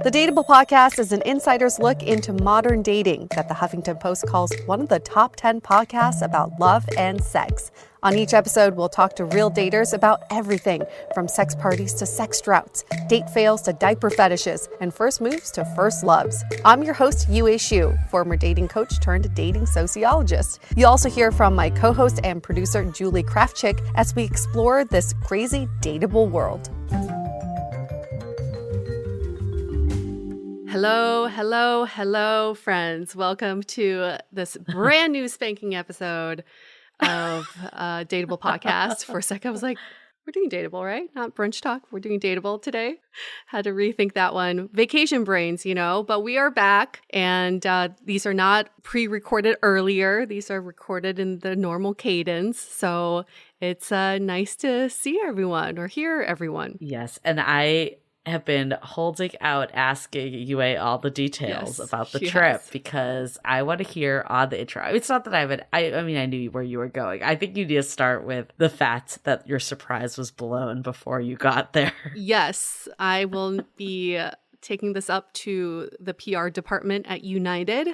The Dateable podcast is an insider's look into modern dating that the Huffington Post calls one of the top 10 podcasts about love and sex. On each episode, we'll talk to real daters about everything from sex parties to sex droughts, date fails to diaper fetishes, and first moves to first loves. I'm your host, Yui Xu, former dating coach turned dating sociologist. You'll also hear from my co-host and producer, Julie Krafchick, as we explore this crazy dateable world. Hello, friends. Welcome to this brand new spanking episode of Dateable podcast. For a second, I was like, we're doing Dateable, right? Not brunch talk. We're doing Dateable today. Had to rethink that one. Vacation brains, but we are back. And these are not pre-recorded earlier. These are recorded in the normal cadence. So it's nice to see everyone or hear everyone. Yes. And I have been holding out asking Yue all the details about the trip because I want to hear on the intro. It's not that I knew where you were going. I think you need to start with the fact that your surprise was blown before you got there. Yes, I will be taking this up to the PR department at United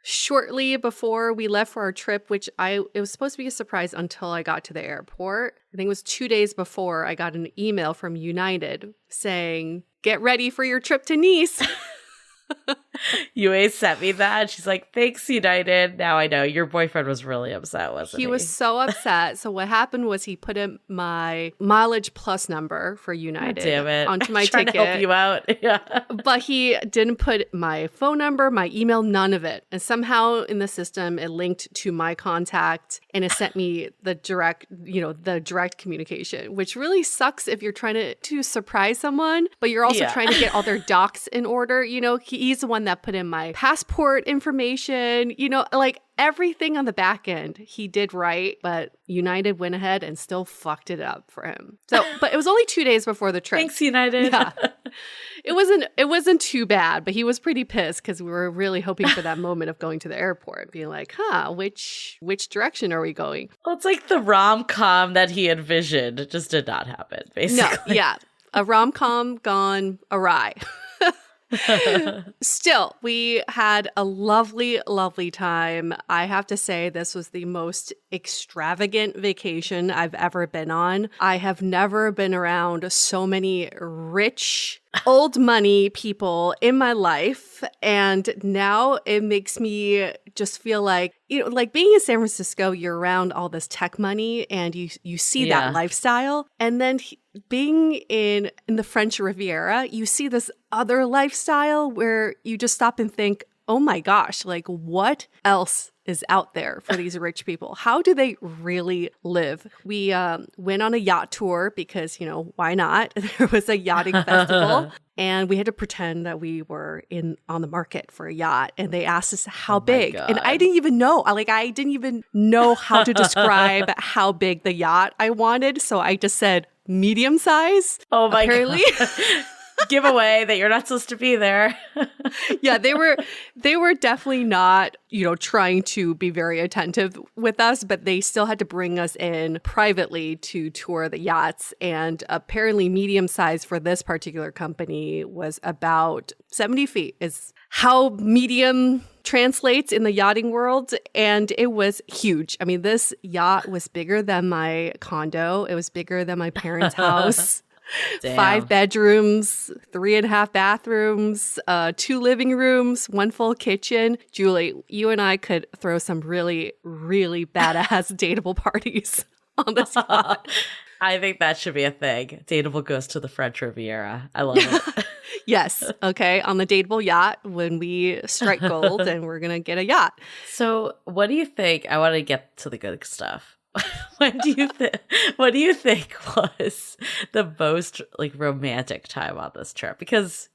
shortly before we left for our trip, which it was supposed to be a surprise until I got to the airport. I think it was 2 days before I got an email from United saying, get ready for your trip to Nice. Yue sent me that. She's like, thanks, United. Now I know. Your boyfriend was really upset, wasn't he? He was so upset. So what happened was he put in my mileage plus number for United onto my ticket. To help you out. Yeah. But he didn't put my phone number, my email, none of it. And somehow in the system, it linked to my contact and it sent me the direct communication, which really sucks if you're trying to surprise someone, but you're also trying to get all their docs in order. He's the one that put in my passport information, like everything on the back end he did right, but United went ahead and still fucked it up for him. So, but it was only 2 days before the trip. Thanks, United. Yeah. It wasn't too bad, but he was pretty pissed because we were really hoping for that moment of going to the airport, being like, which direction are we going? Well, it's like the rom-com that he envisioned. It just did not happen, basically. No, yeah. A rom-com gone awry. Still, we had a lovely, lovely time. I have to say this was the most extravagant vacation I've ever been on. I have never been around so many rich, old money people in my life. And now it makes me just feel like, like being in San Francisco, you're around all this tech money and you see that lifestyle. And then being in the French Riviera, you see this other lifestyle where you just stop and think, oh my gosh, like what else is out there for these rich people? How do they really live? We went on a yacht tour because, why not? There was a yachting festival and we had to pretend that we were on the market for a yacht. And they asked us how big. And I didn't even know. I didn't even know how to describe how big the yacht I wanted. So I just said medium size. Oh my God. Giveaway that you're not supposed to be there. Yeah, they were definitely not, trying to be very attentive with us, but they still had to bring us in privately to tour the yachts. And apparently medium size for this particular company was about 70 feet is how medium translates in the yachting world. And it was huge. I mean, this yacht was bigger than my condo. It was bigger than my parents' house. Damn. 5 bedrooms, 3.5 bathrooms, 2 living rooms, 1 full kitchen. Julie, you and I could throw some really, really badass dateable parties on this yacht. I think that should be a thing. Dateable goes to the French Riviera. I love it. Yes. Okay. On the dateable yacht when we strike gold and we're going to get a yacht. So what do you think? I want to get to the good stuff. What do you think was the most romantic time on this trip? Because,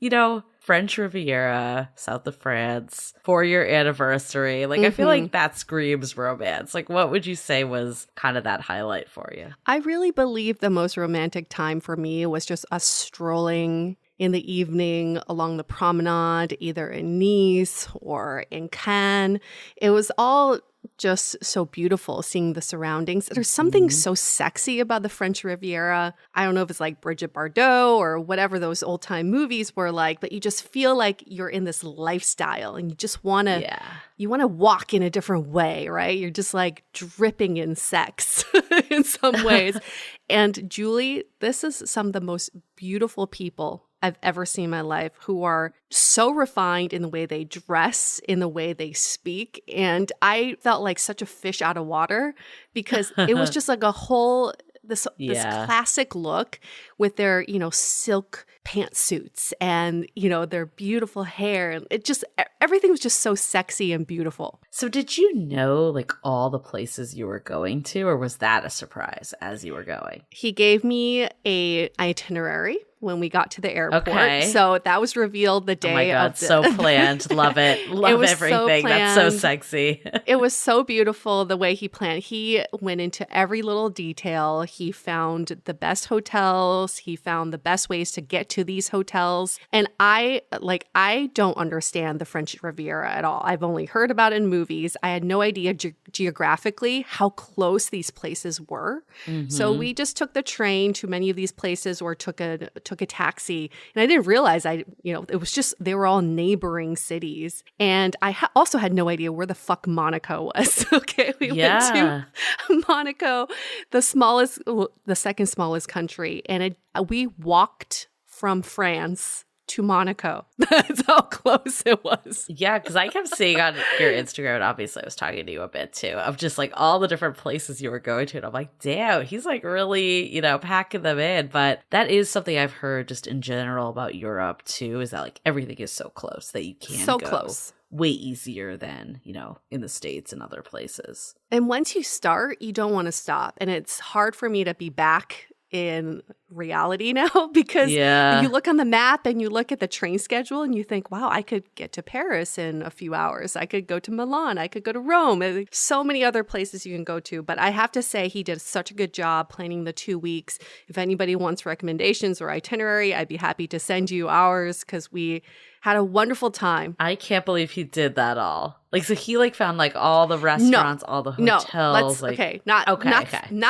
French Riviera, south of France, 4-year anniversary. I feel like that screams romance. What would you say was kind of that highlight for you? I really believe the most romantic time for me was just us strolling in the evening along the promenade, either in Nice or in Cannes. It was all just so beautiful seeing the surroundings. There's something so sexy about the French Riviera. I don't know if it's like Bridget Bardot or whatever those old time movies were like, but you just feel like you're in this lifestyle and you just want to you want to walk in a different way, right? You're just like dripping in sex in some ways. And Julie, this is some of the most beautiful people I've ever seen in my life who are so refined in the way they dress, in the way they speak. And I felt like such a fish out of water because it was just like a whole, this classic look with their, silk pantsuits and, their beautiful hair. It just, everything was just so sexy and beautiful. So did you know like all the places you were going to, or was that a surprise as you were going? He gave me a itinerary when we got to the airport. Okay. So that was revealed the day Oh my God, of the so planned. Love it. Love everything. That's so sexy. It was so beautiful the way he planned. He went into every little detail. He found the best hotels. He found the best ways to get to these hotels. And I don't understand the French Riviera at all. I've only heard about it in movies. I had no idea geographically how close these places were. So we just took the train to many of these places or took a taxi, and I didn't realize it was just, they were all neighboring cities. And I also had no idea where the fuck Monaco was. Okay. We went to Monaco, the second smallest country. And we walked from France to Monaco. That's how close it was. Yeah, because I kept seeing on your Instagram, and obviously I was talking to you a bit too, of just like all the different places you were going to. And I'm like, damn, he's like really, packing them in. But that is something I've heard just in general about Europe too, is that like everything is so close that you can go close. Way easier than, in the States and other places. And once you start, you don't want to stop. And it's hard for me to be back in reality now because you look on the map and you look at the train schedule and you think, wow, I could get to Paris in a few hours. I could go to Milan. I could go to Rome. And so many other places you can go to. But I have to say he did such a good job planning the 2 weeks. If anybody wants recommendations or itinerary, I'd be happy to send you ours because we had a wonderful time. I can't believe he did that all. Like, so he like found like all the restaurants, all the hotels. Not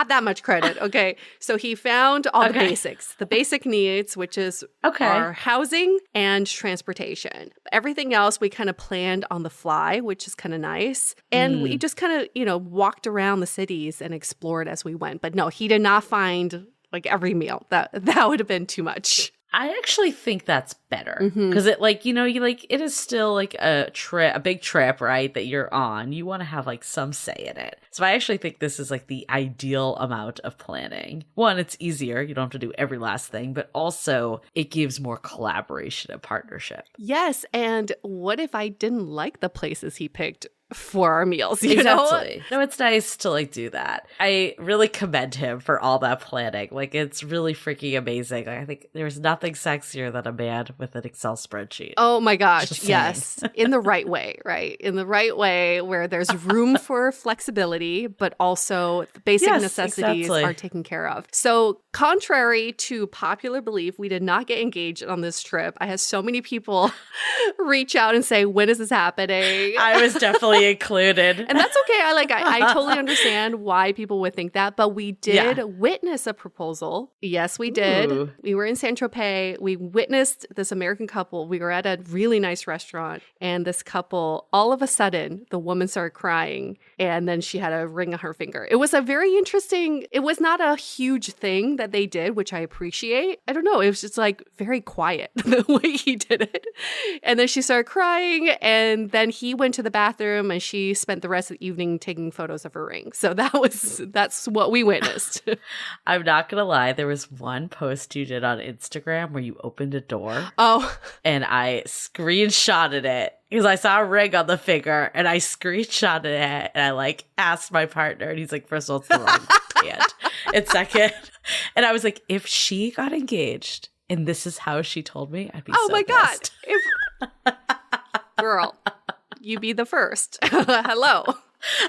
that much credit. Okay. So he found all the basics, the basic needs, which is our housing and transportation. Everything else we kind of planned on the fly, which is kind of nice. And we just kind of, walked around the cities and explored as we went. But no, he did not find like every meal. That would have been too much. I actually think that's better because it it is still like a big trip, right? That you're on. You want to have like some say in it. So I actually think this is like the ideal amount of planning. One, it's easier. You don't have to do every last thing, but also it gives more collaboration and partnership. Yes. And what if I didn't like the places he picked for our meals? Exactly. No, it's nice to like do that. I really commend him for all that planning. Like, it's really freaking amazing. Like, I think there's nothing sexier than a man with an Excel spreadsheet. Oh my gosh. Yes. In the right way, right? In the right way where there's room for flexibility, but also the basic necessities are taken care of. So contrary to popular belief, we did not get engaged on this trip. I had so many people reach out and say, when is this happening? I was definitely included. And that's okay. I totally understand why people would think that, but we did witness a proposal. Yes, we did. Ooh. We were in Saint-Tropez. We witnessed this American couple. We were at a really nice restaurant, and this couple, all of a sudden, the woman started crying, and then she had a ring on her finger. It was a very interesting, it was not a huge thing that they did, which I appreciate. I don't know. It was just like very quiet the way he did it. And then she started crying, and then he went to the bathroom and she spent the rest of the evening taking photos of her ring. So that's what we witnessed. I'm not gonna lie, there was one post you did on Instagram where you opened a door. Oh. And I screenshotted it because I saw a ring on the finger and I screenshotted it and I like asked my partner and he's like, first of all, it's the wrong hand. And second, and I was like, if she got engaged and this is how she told me, I'd be so pissed. God. Girl, you be the first. Hello.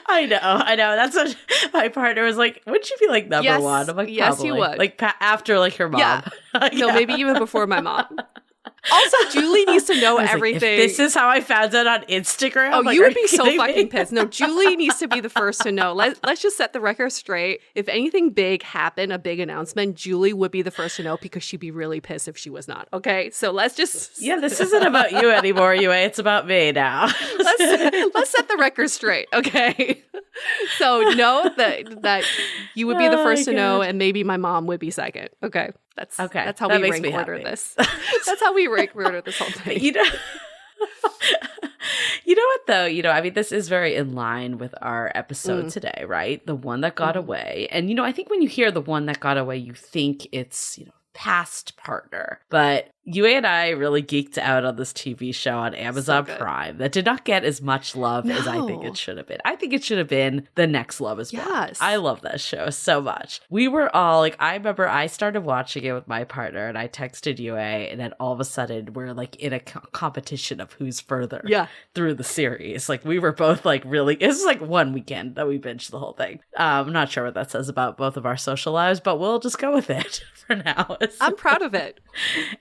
I know. That's what my partner was like. Wouldn't you be like number one? I'm like, yes, probably. You would. Like after like her mom. Yeah. No, maybe even before my mom. Also, Julie needs to know I was like, everything. if this is how I found out on Instagram. Oh, like, you are would be so kidding fucking me? pissed. No, Julie needs to be the first to know. Let's just set the record straight. If anything big happened, a big announcement, Julie would be the first to know because she'd be really pissed if she was not. Okay, so let's just Yeah, this isn't about you anymore, Yue. It's about me now. let's set the record straight. Okay, so know that you would be the Oh first my to know, God. and maybe my mom would be second. Okay, that's how That we makes rank me order happy. this. That's how we rank order this whole thing. You know, you know what though? I mean, this is very in line with our episode today, right? The one that got away. And I think when you hear the one that got away, you think it's, past partner. But Yue and I really geeked out on this TV show on Amazon good. Prime that did not get as much love as I think it should have been. I think it should have been The Next Love is Blind. Yes. I love that show so much. We were all like, I remember I started watching it with my partner and I texted Yue, and then all of a sudden we're like in a competition of who's further through the series. Like we were both like really, it was like one weekend that we binged the whole thing. I'm not sure what that says about both of our social lives, but we'll just go with it for now. I'm proud of it.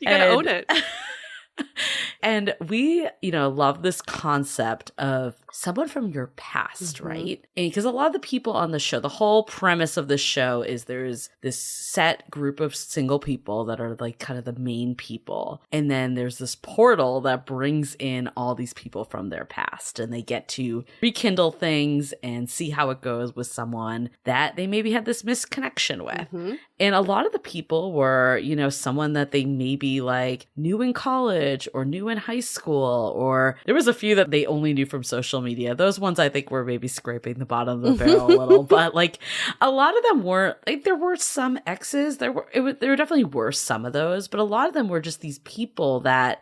You gotta own it. And we, love this concept of someone from your past, right? And because a lot of the people on the show, the whole premise of the show is there's this set group of single people that are like kind of the main people. And then there's this portal that brings in all these people from their past, and they get to rekindle things and see how it goes with someone that they maybe had this misconnection with. And a lot of the people were, someone that they maybe like knew in college or knew in high school, or there was a few that they only knew from social media. Those ones I think were maybe scraping the bottom of the barrel a little, but like a lot of them weren't. Like there were some exes. There definitely were some of those, but a lot of them were just these people that,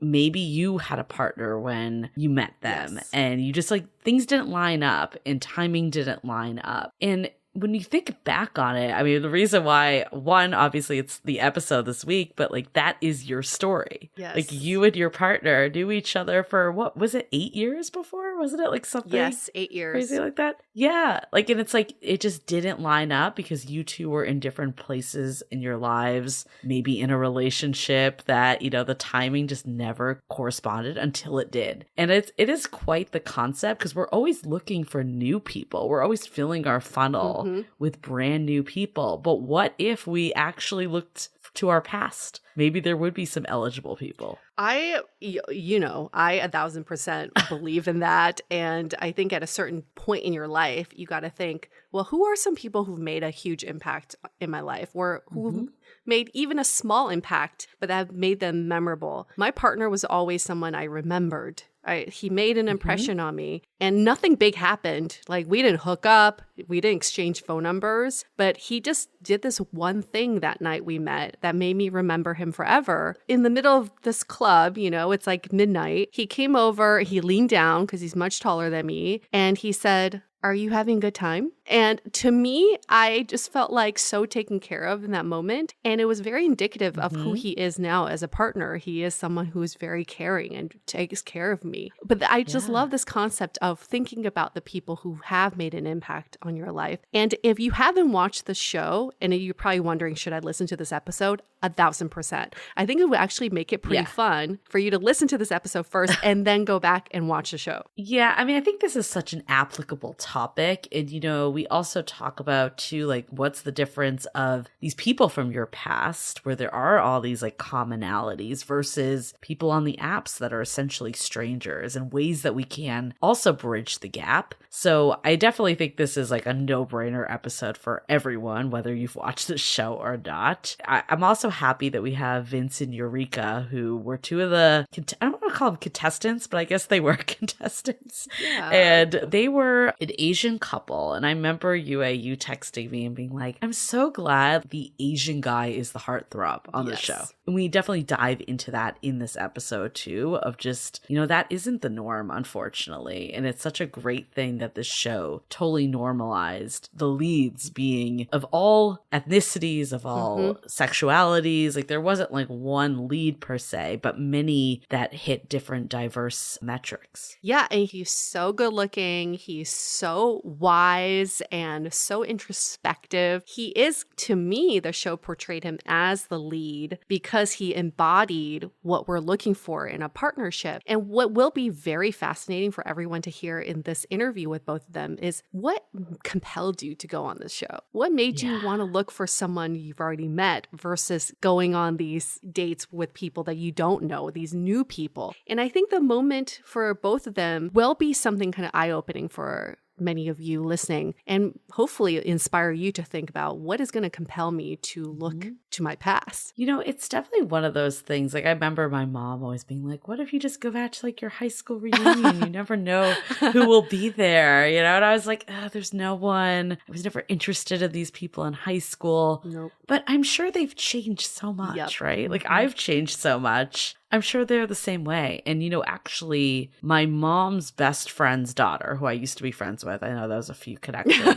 maybe you had a partner when you met them, and you just like things didn't line up and timing didn't line up. And when you think back on it, I mean, the reason why, one, obviously it's the episode this week, but like that is your story. Yes. Like you and your partner knew each other for what was it, 8 years before? Wasn't it like something? Yes, 8 years. Crazy like that? Yeah. Like, and it's like, it just didn't line up because you two were in different places in your lives, maybe in a relationship that, the timing just never corresponded until it did. And it is quite the concept because we're always looking for new people. We're always filling our funnel with brand new people. But what if we actually looked to our past? Maybe there would be some eligible people. I 1,000% believe in that. And I think at a certain point in your life, you got to think, well, who are some people who've made a huge impact in my life, or who've made even a small impact, but that have made them memorable? My partner was always someone I remembered. He made an impression on me, and nothing big happened. Like we didn't hook up, we didn't exchange phone numbers, but he just did this one thing that night we met that made me remember him forever. In the middle of this club, it's like midnight. He came over, he leaned down because he's much taller than me, and he said, "Are you having a good time?" And to me, I just felt like so taken care of in that moment. And it was very indicative of who he is now as a partner. He is someone who is very caring and takes care of me. But I just love this concept of thinking about the people who have made an impact on your life. And if you haven't watched the show, and you're probably wondering, should I listen to this episode? 1,000%. I think it would actually make it pretty fun for you to listen to this episode first and then go back and watch the show. Yeah, I mean, I think this is such an applicable topic. And, we also talk about, too, like, what's the difference of these people from your past where there are all these, like, commonalities versus people on the apps that are essentially strangers, and ways that we can also bridge the gap. So I definitely think this is, like, a no-brainer episode for everyone, whether you've watched the show or not. I'm also happy that we have Vince and Yurika, who were two of the, I don't want to call them contestants, but I guess they were contestants. Yeah. And they were an Asian couple. And I remember you texting me and being like, I'm so glad the Asian guy is the heartthrob on the show. And we definitely dive into that in this episode too, of just, that isn't the norm, unfortunately. And it's such a great thing that this show totally normalized the leads being of all ethnicities, of all sexualities. Like there wasn't like one lead per se, but many that hit hit different diverse metrics. Yeah, and he's so good looking. He's so wise and so introspective. He is, to me, the show portrayed him as the lead because he embodied what we're looking for in a partnership. And what will be very fascinating for everyone to hear in this interview with both of them is what compelled you to go on this show? What made you want to look for someone you've already met versus going on these dates with people that you don't know, these new people? And I think the moment for both of them will be something kind of eye-opening for many of you listening, and hopefully inspire you to think about what is going to compel me to look to my past. You know, it's definitely one of those things. Like, I remember my mom always being like, what if you just go back to like your high school reunion? You never know who will be there, you know? And I was like, oh, there's no one. I was never interested in these people in high school. Nope. But I'm sure they've changed so much, right? Like, I've changed so much. I'm sure they're the same way. And, you know, actually, my mom's best friend's daughter, who I used to be friends with, I know that was a few connections,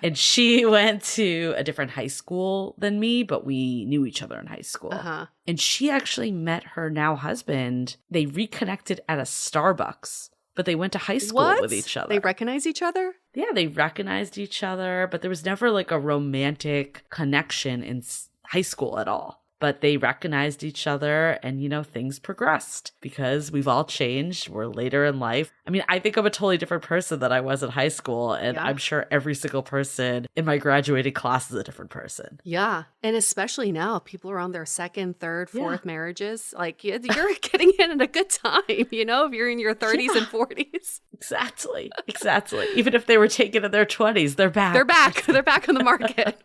and she went to a different high school than me, but we knew each other in high school. And she actually met her now husband. They reconnected at a Starbucks, but they went to high school with each other. They recognize each other? Yeah, they recognized each other, but there was never like a romantic connection in high school at all. But they recognized each other and, you know, things progressed because we've all changed. We're later in life. I mean, I think I'm a totally different person than I was in high school. And I'm sure every single person in my graduating class is a different person. Yeah. And especially now, people are on their second, third, fourth marriages. Like, you're getting in at a good time, you know, if you're in your 30s and 40s. Exactly. Exactly. Even if they were taken in their 20s, they're back. They're back. They're back on the market.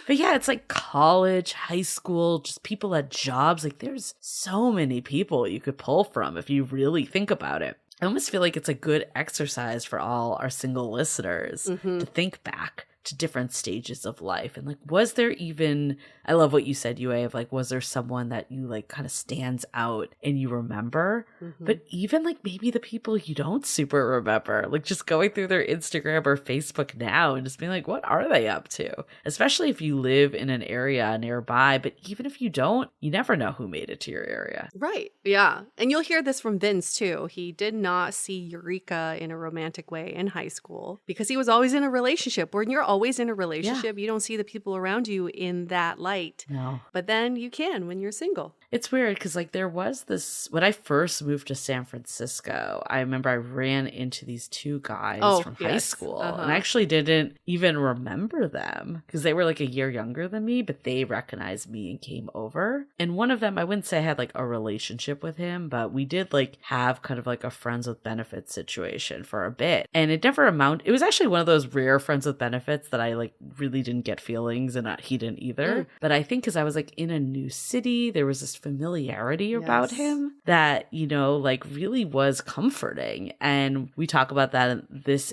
But yeah, it's like college, high school, just people at jobs. Like, there's so many people you could pull from if you really think about it. I almost feel like it's a good exercise for all our single listeners to think back to different stages of life. And like, was there even, I love what you said, Yue, of like, was there someone that you like kind of stands out and you remember? But even like maybe the people you don't super remember, like just going through their Instagram or Facebook now and just being like, what are they up to? Especially if you live in an area nearby, but even if you don't, you never know who made it to your area. Right. Yeah. And you'll hear this from Vince too. He did not see Eureka in a romantic way in high school because he was always in a relationship. When you're always in a relationship, you don't see the people around you in that light. No. But then you can when you're single. It's weird because like there was this, when I first moved to San Francisco, I remember I ran into these two guys from high school and I actually didn't even remember them because they were like a year younger than me, but they recognized me and came over. And one of them, I wouldn't say I had like a relationship with him, but we did like have kind of like a friends with benefits situation for a bit. And it never amounted, it was actually one of those rare friends with benefits that I like really didn't get feelings and he didn't either. But I think because I was like in a new city, there was this familiarity about him that, you know, like really was comforting. And we talk about that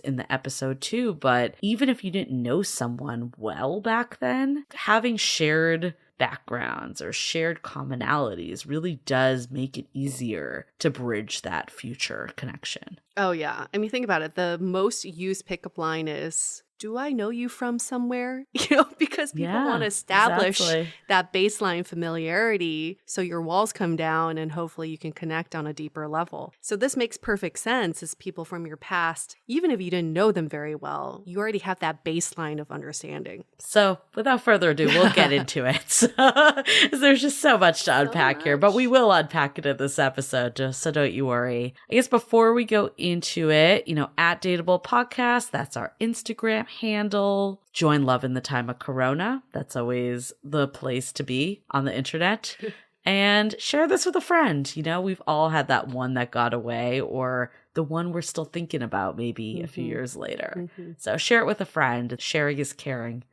in the episode too. But even if you didn't know someone well back then, having shared backgrounds or shared commonalities really does make it easier to bridge that future connection. Oh, yeah. I mean, think about it. The most used pickup line is, do I know you from somewhere? You know, because people want to establish that baseline familiarity so your walls come down and hopefully you can connect on a deeper level. So this makes perfect sense as people from your past, even if you didn't know them very well, you already have that baseline of understanding. So without further ado, we'll get into it. So, there's just so much to unpack here, but we will unpack it in this episode, so don't you worry. I guess before we go into it, you know, at Dateable Podcast, that's our Instagram handle. Join Love in the Time of Corona. That's always the place to be on the internet. And share this with a friend. You know, we've all had that one that got away or the one we're still thinking about maybe a few years later. So share it with a friend. Sharing is caring.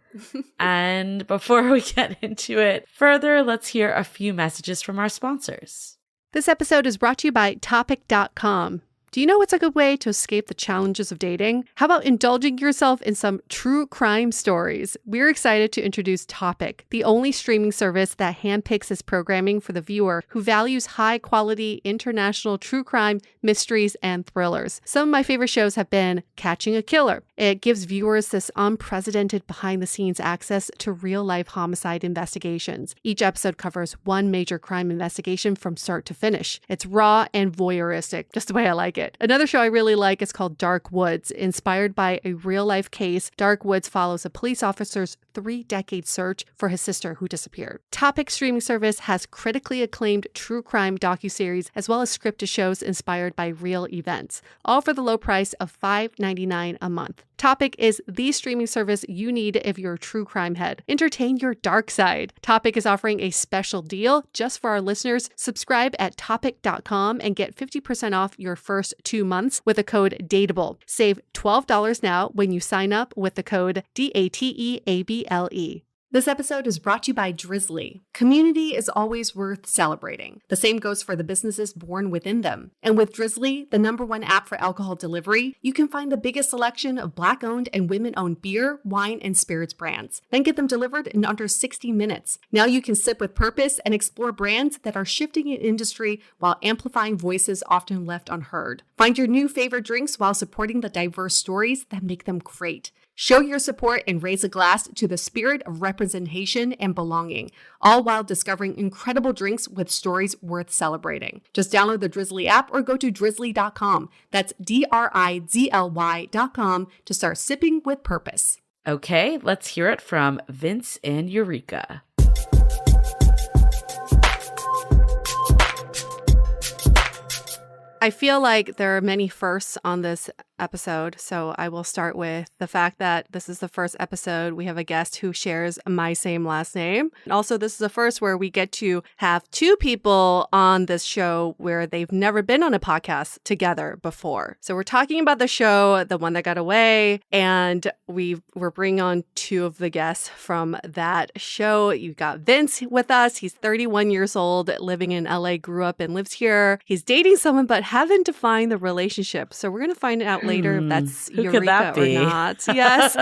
And before we get into it further, let's hear a few messages from our sponsors. This episode is brought to you by Topic.com. Do you know what's a good way to escape the challenges of dating? How about indulging yourself in some true crime stories? We're excited to introduce Topic, the only streaming service that handpicks its programming for the viewer who values high-quality international true crime, mysteries, and thrillers. Some of my favorite shows have been Catching a Killer. It gives viewers this unprecedented behind-the-scenes access to real-life homicide investigations. Each episode covers one major crime investigation from start to finish. It's raw and voyeuristic, just the way I like it. Another show I really like is called Dark Woods. Inspired by a real-life case, Dark Woods follows a police officer's 3-decade search for his sister who disappeared. Topic streaming service has critically acclaimed true crime docuseries as well as scripted shows inspired by real events, all for the low price of $5.99 a month. Topic is the streaming service you need if you're a true crime head. Entertain your dark side. Topic is offering a special deal just for our listeners. Subscribe at topic.com and get 50% off your first 2 months with the code DATEABLE. Save $12 now when you sign up with the code DATEABLE. This episode is brought to you by Drizzly. Community is always worth celebrating. The same goes for the businesses born within them. And with Drizzly, the #1 app for alcohol delivery, you can find the biggest selection of Black-owned and women-owned beer, wine, and spirits brands. Then get them delivered in under 60 minutes. Now you can sip with purpose and explore brands that are shifting in industry while amplifying voices often left unheard. Find your new favorite drinks while supporting the diverse stories that make them great. Show your support and raise a glass to the spirit of representation and belonging, all while discovering incredible drinks with stories worth celebrating. Just download the Drizzly app or go to drizzly.com. That's DRIZLY.com to start sipping with purpose. Okay, let's hear it from Vince and Yurika. I feel like there are many firsts on this episode, so I will start with the fact that this is the first episode we have a guest who shares my same last name. And also, this is the first where we get to have 2 people on this show where they've never been on a podcast together before. So we're talking about the show, The One That Got Away, and we're bringing on 2 of the guests from that show. You've got Vince with us. He's 31 years old, living in LA, grew up and lives here. He's dating someone but haven't defined the relationship. So we're going to find out later if that's Eureka or not. Yes.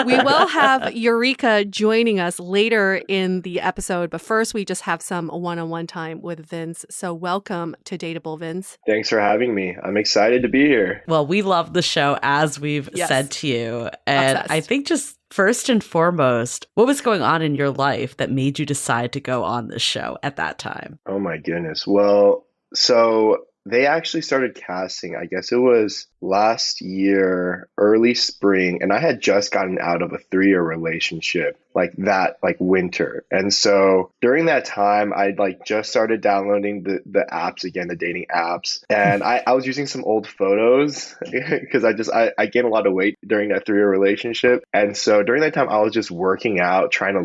We will have Eureka joining us later in the episode, but first we just have some one-on-one time with Vince. So welcome to Dateable, Vince. Thanks for having me. I'm excited to be here. Well, we love the show, as we've said to you. And Obsessed. I think just first and foremost, what was going on in your life that made you decide to go on this show at that time? Oh my goodness. Well, so they actually started casting, I guess it was last year, early spring, and I had just gotten out of a 3-year relationship like winter. And so during that time, I'd just started downloading the apps again, the dating apps. And I was using some old photos because I gained a lot of weight during that 3-year relationship. And so during that time, I was just working out, trying to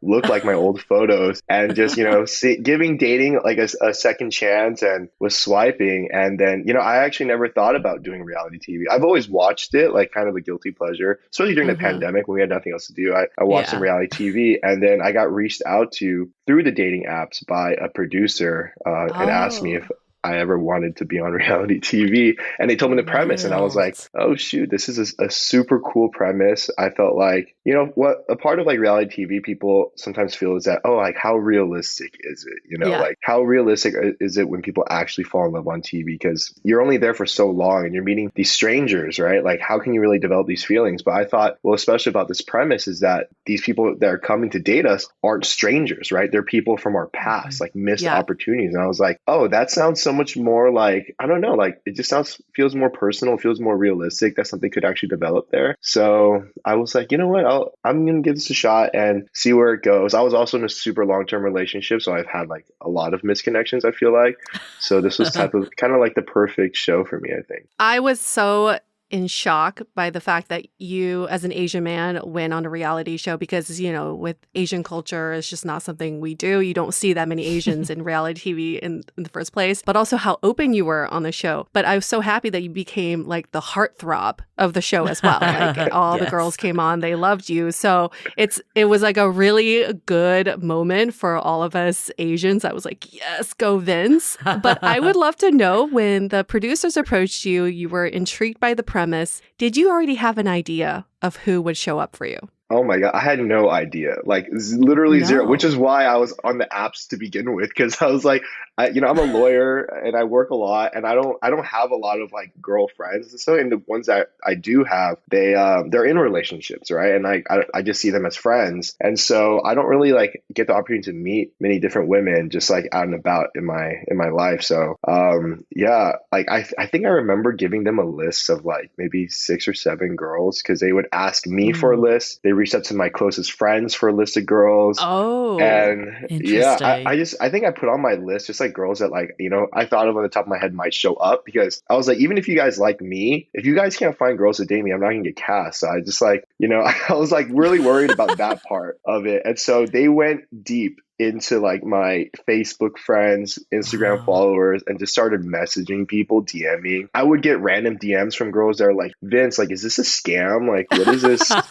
look like my old photos and just, giving dating like a second chance, and was swiping. And then, I actually never thought about doing reality TV. I've always watched it, like kind of a guilty pleasure, especially during the pandemic when we had nothing else to do. I watched some reality TV, and then I got reached out to through the dating apps by a producer and asked me if I ever wanted to be on reality TV. And they told me the premise, and I was like, oh shoot, this is a super cool premise. I felt like, what a part of reality TV people sometimes feel is that, how realistic is it? How realistic is it when people actually fall in love on TV? Because you're only there for so long and you're meeting these strangers, right? Like, how can you really develop these feelings? But I thought, well, especially about this premise is that these people that are coming to date us aren't strangers, right? They're people from our past, like missed opportunities. And I was like, oh, that sounds so much more like, I don't know, like it just feels more personal, feels more realistic that something could actually develop there. So I was like, you know what, I'm going to give this a shot and see where it goes. I was also in a super long-term relationship, so I've had a lot of misconnections, I feel like. So this was kind of like the perfect show for me, I think. I was so in shock by the fact that you, as an Asian man, went on a reality show because, you know, with Asian culture, it's just not something we do. You don't see that many Asians in reality TV in the first place, but also how open you were on the show. But I was so happy that you became like the heartthrob of the show as well. Like all the girls came on, they loved you. So it was like a really good moment for all of us Asians. I was like, yes, go Vince. But I would love to know, when the producers approached you, you were intrigued by the premise. Did you already have an idea of who would show up for you? Oh my God, I had no idea. Like literally zero, which is why I was on the apps to begin with, because I was like, I'm a lawyer and I work a lot, and I don't have a lot of like girlfriends. And so, and the ones that I do have, they're in relationships, right? And I just see them as friends, and so I don't really like get the opportunity to meet many different women just like out and about in my life. So like I think I remember giving them a list of like maybe 6 or 7 girls, because they would ask me for a list. They reached out to my closest friends for a list of girls. Oh, and interesting. I think I put on my list just like girls that like, I thought of on the top of my head might show up, because I was like, even if you guys like me, if you guys can't find girls to date me, I'm not gonna get cast. So I just like, I was like really worried about that part of it. And so they went deep into like my Facebook friends, Instagram followers, and just started messaging people, DMing. I would get random DMs from girls that are like, Vince, like, is this a scam? Like, what is this? Like,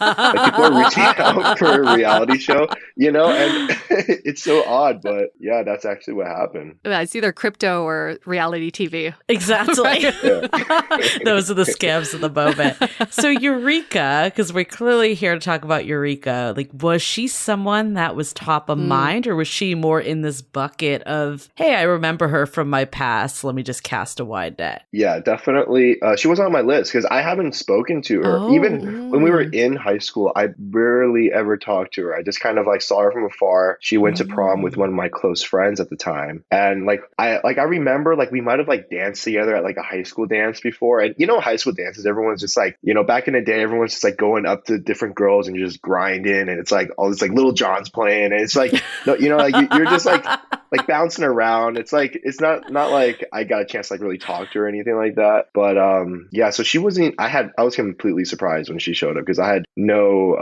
people are reaching out for a reality show, and it's so odd, but yeah, that's actually what happened. Yeah, it's either crypto or reality TV. Exactly. Those are the scams of the moment. So Eureka, because we're clearly here to talk about Eureka, like, was she someone that was top of mind, or was she more in this bucket of, hey, I remember her from my past, let me just cast a wide net? Yeah, definitely. She was on my list because I haven't spoken to her. Even when we were in high school, I barely ever talked to her. I just kind of like saw her from afar. She went to prom with one of my close friends at the time. And I remember like we might have like danced together at like a high school dance before. And high school dances, everyone's just like, back in the day, everyone's just like going up to different girls and you're just grinding, and it's like all this like Little John's playing, and it's like, like you're just like bouncing around. It's like, it's not like I got a chance to like really talk to her or anything like that. But yeah, so she wasn't, I was completely surprised when she showed up, because I had no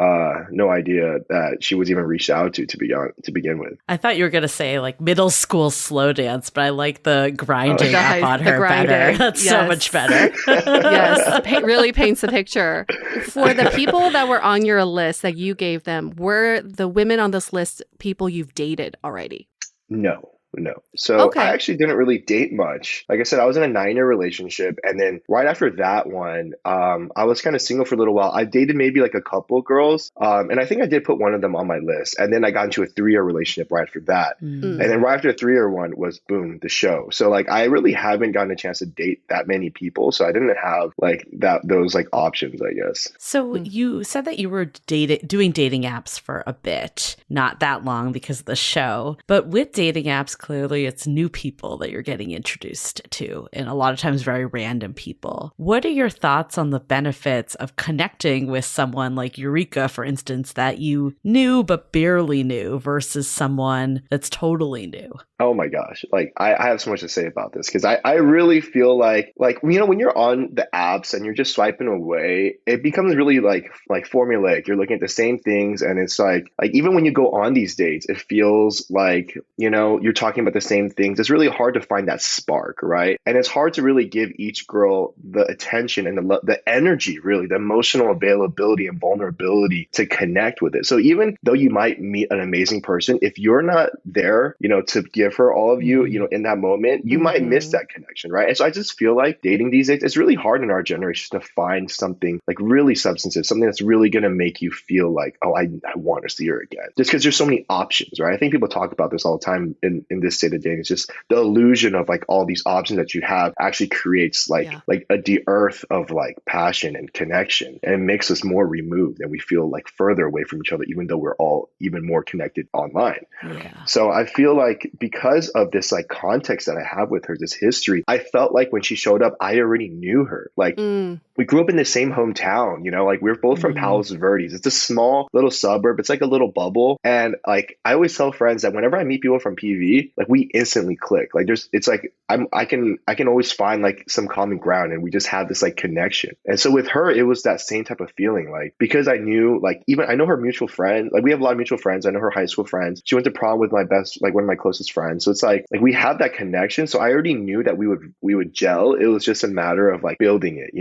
idea that she was even reached out to begin with. I thought you were gonna say like middle school slow dance, but I like the grinding up on her better. That's so much better. Yes, really paints the picture. For the people that were on your list that you gave them, were the women on this list people you've dated already? No. So Okay. I actually didn't really date much. Like I said, I was in a 9-year relationship. And then right after that one, I was kind of single for a little while. I dated maybe like a couple girls. And I think I did put one of them on my list. And then I got into a 3-year relationship right after that. And then right after the 3-year one was, boom, the show. So like I really haven't gotten a chance to date that many people. So I didn't have like those like options, I guess. So you said that you were doing dating apps for a bit, not that long because of the show. But with dating apps, clearly it's new people that you're getting introduced to, and a lot of times very random people. What are your thoughts on the benefits of connecting with someone like Yurika, for instance, that you knew but barely knew, versus someone that's totally new? Oh my gosh. Like I have so much to say about this, because I really feel like when you're on the apps and you're just swiping away, it becomes really like formulaic. You're looking at the same things, and it's like even when you go on these dates, it feels like, you're talking about the same things. It's really hard to find that spark, right? And it's hard to really give each girl the attention and the energy, really, the emotional availability and vulnerability to connect with it. So even though you might meet an amazing person, if you're not there, to give her all of you, in that moment, you might miss that connection, right? And so I just feel like dating these days, it's really hard in our generation to find something like really substantive, something that's really going to make you feel like, oh, I want to see her again. Just because there's so many options, right? I think people talk about this all the time in this state of dating. It's just the illusion of like all these options that you have actually creates like a dearth of like passion and connection, and it makes us more removed, and we feel like further away from each other, even though we're all even more connected online. So I feel like because of this like context that I have with her, this history, I felt like when she showed up, I already knew her. Like we grew up in the same hometown, like we were both from Palos Verdes. It's a small little suburb. It's like a little bubble. And like I always tell friends that whenever I meet people from PV, like we instantly click. Like it's like I can always find like some common ground, and we just have this like connection. And so with her, it was that same type of feeling, like because I knew like even I know her mutual friend, like we have a lot of mutual friends. I know her high school friends. She went to prom with one of my closest friends. So it's like we have that connection. So I already knew that we would gel. It was just a matter of like building it,